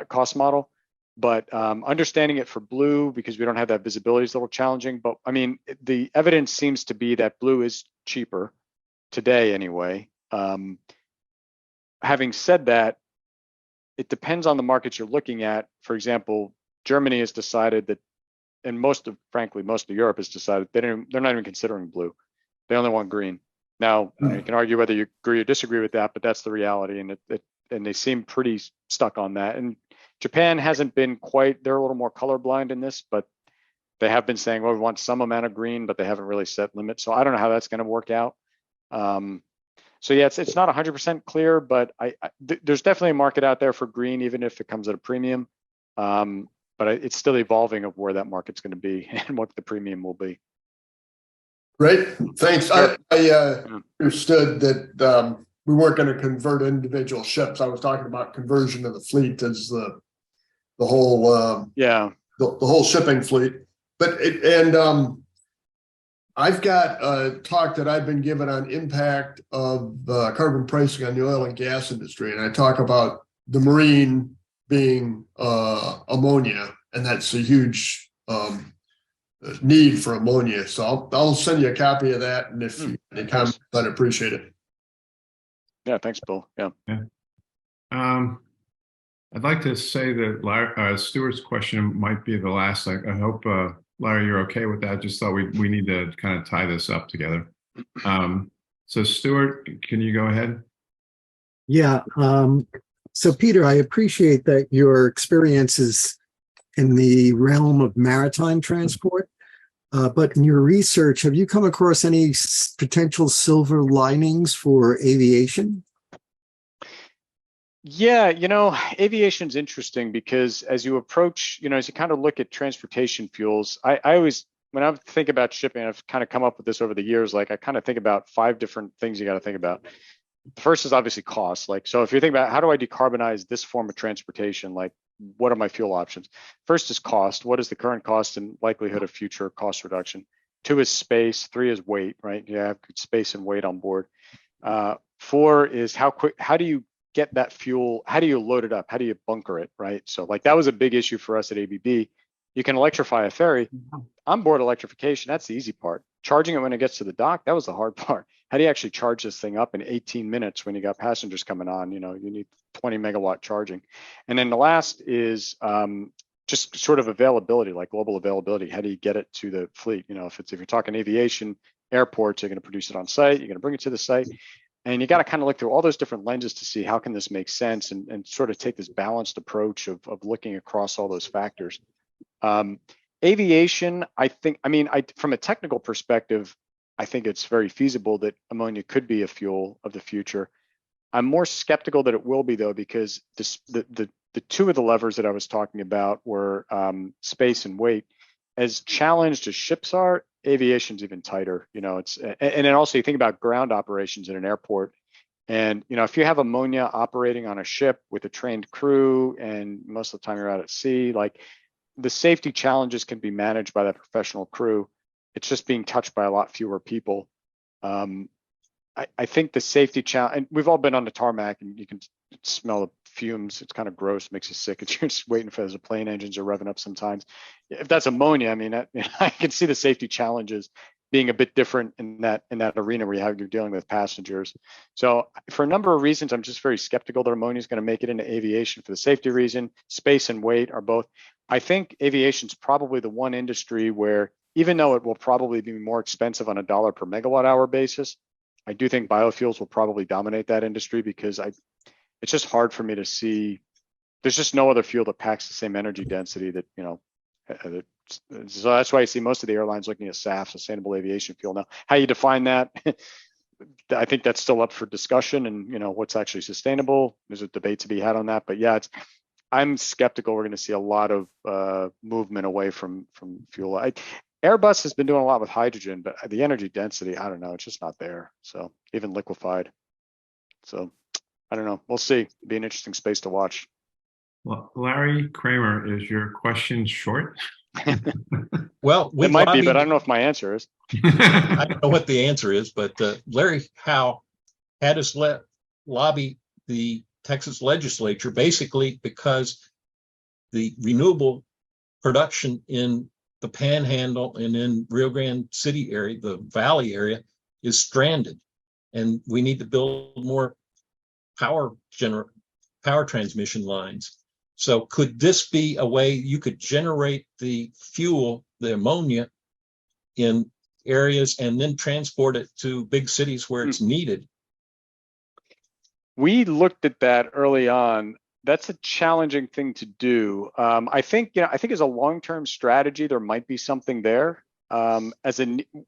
cost model. But understanding it for blue, because we don't have that visibility, is a little challenging. But I mean, the evidence seems to be that blue is cheaper today anyway. Having said that, it depends on the markets you're looking at. For example, Germany has decided that, and most of Europe has decided they're not even considering blue. They only want green. Now, you can argue whether you agree or disagree with that, but that's the reality, and they seem pretty stuck on that. And Japan hasn't been quite, they're a little more colorblind in this, but They have been saying, well, we want some amount of green, but they haven't really set limits. So I don't know how that's going to work out. So yeah, it's not 100% clear, but there's definitely a market out there for green, even if it comes at a premium. But it's still evolving of where that market's going to be and what the premium will be. Great, thanks. Sure. I understood that we weren't going to convert individual ships. I was talking about conversion of the fleet as the whole Yeah. the whole shipping fleet. But I've got a talk that I've been given on impact of carbon pricing on the oil and gas industry, and I talk about the marine being ammonia, and that's a huge need for ammonia. So I'll send you a copy of that, and if you have any comments, I'd appreciate it. Yeah, thanks, Bill. Yeah. I'd like to say that Stuart's question might be the last. I hope, Larry, you're okay with that. Just thought we need to kind of tie this up together. So Stuart, can you go ahead? Yeah. So Peter, I appreciate that your experience is in the realm of maritime transport. But in your research, have you come across any potential silver linings for aviation? Yeah, aviation's interesting because as you approach, as you kind of look at transportation fuels, I always, when I think about shipping, I've kind of come up with this over the years, like I kind of think about 5 different things you got to think about. The first is obviously cost. Like, so if you think about how do I decarbonize this form of transportation, like what are my fuel options? First is cost. What is the current cost and likelihood of future cost reduction? 2 is space. 3 is weight, right? You have space and weight on board. 4 is how do you get that fuel? How do you load it up? How do you bunker it, right? So like that was a big issue for us at ABB. You can electrify a ferry. Onboard electrification, that's the easy part. Charging it when it gets to the dock, that was the hard part. How do you actually charge this thing up in 18 minutes when you got passengers coming on? You need 20 megawatt charging. And then the last is just sort of availability, like global availability. How do you get it to the fleet? If you're talking aviation, airports, you're going to produce it on site, you're going to bring it to the site. And you got to kind of look through all those different lenses to see how can this make sense and sort of take this balanced approach of looking across all those factors. Aviation, from a technical perspective, I think it's very feasible that ammonia could be a fuel of the future. I'm more skeptical that it will be though, because the 2 of the levers that I was talking about were space and weight. As challenged as ships are, aviation's even tighter. And then also you think about ground operations in an airport, and if you have ammonia operating on a ship with a trained crew, and most of the time you're out at sea, like the safety challenges can be managed by that professional crew. It's just being touched by a lot fewer people. I think the safety challenge, and we've all been on the tarmac and you can smell the fumes. It's kind of gross, makes you sick. You're just waiting for the plane engines are revving up sometimes. If that's ammonia, I can see the safety challenges being a bit different in that arena where you're dealing with passengers. So for a number of reasons, I'm just very skeptical that ammonia is going to make it into aviation for the safety reason. Space and weight are both. I think aviation's probably the one industry where, even though it will probably be more expensive on a $1 per megawatt hour basis, I do think biofuels will probably dominate that industry because it's just hard for me to see. There's just no other fuel that packs the same energy density that, so that's why I see most of the airlines looking at SAF, sustainable aviation fuel. Now, how you define that, I think that's still up for discussion, and what's actually sustainable. There's a debate to be had on that, but yeah, I'm skeptical we're going to see a lot of movement away from fuel. Airbus has been doing a lot with hydrogen, but the energy density, I don't know, it's just not there. So even liquefied. So I don't know. We'll see. It'll be an interesting space to watch. Well, Larry Kramer, is your question short? Well, it might be, but I don't know if my answer is. I don't know what the answer is, but Larry Howe had us lobby the Texas legislature basically because the renewable production in the Panhandle and in Rio Grande City area, the Valley area, is stranded, and we need to build more power transmission lines. So could this be a way you could generate the fuel, the ammonia, in areas and then transport it to big cities where it's needed? We looked at that early on. That's a challenging thing to do. I think as a long-term strategy, there might be something there.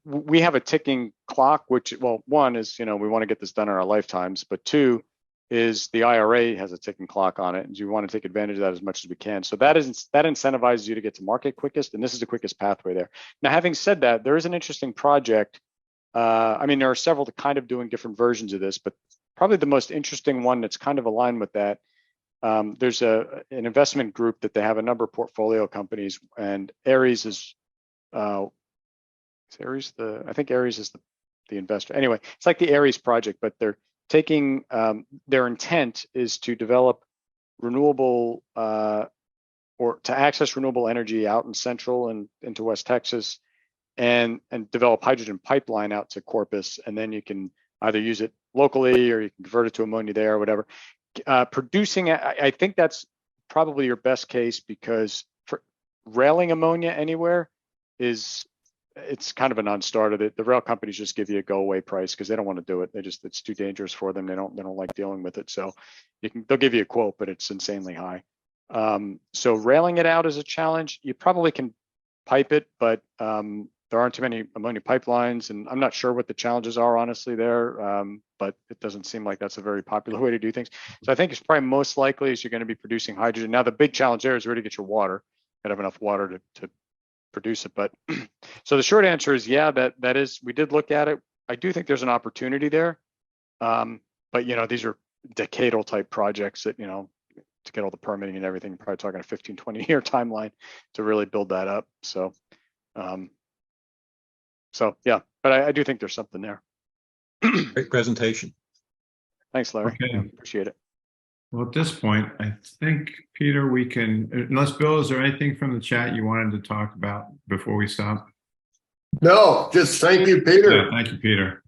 We have a ticking clock, which, well, one is, we want to get this done in our lifetimes, but two is the IRA has a ticking clock on it, and you want to take advantage of that as much as we can. So that incentivizes you to get to market quickest, and this is the quickest pathway there. Now, having said that, there is an interesting project. I mean, there are several kind of doing different versions of this, but probably the most interesting one that's kind of aligned with that. There's an investment group that they have a number of portfolio companies, and Ares is Ares I think Ares is the investor. Anyway, it's like the Ares project, but they're taking their intent is to develop renewable or to access renewable energy out in Central and into West Texas, and develop hydrogen pipeline out to Corpus, and then you can either use it locally or you can convert it to ammonia there or whatever. Producing, I think that's probably your best case, because for railing ammonia anywhere it's kind of a non-starter. The rail companies just give you a go away price because they don't want to do it. It's too dangerous for them. They don't like dealing with it. So they'll give you a quote, but it's insanely high. So railing it out is a challenge. You probably can pipe it, but there aren't too many ammonia pipelines, and I'm not sure what the challenges are honestly there. But it doesn't seem like that's a very popular way to do things. So I think it's probably most likely is you're going to be producing hydrogen. Now the big challenge there is where to get your water. Got to have enough water to produce it. But so the short answer is, yeah, that is, we did look at it. I do think there's an opportunity there. But these are decadal type projects that, to get all the permitting and everything, probably talking a 15-20 year timeline to really build that up. So yeah, but I do think there's something there. Great presentation. Thanks, Larry. Okay. Yeah, appreciate it. Well, at this point, I think, Peter, we can, unless Bill, is there anything from the chat you wanted to talk about before we stop? No, just thank you, Peter. Yeah, thank you, Peter.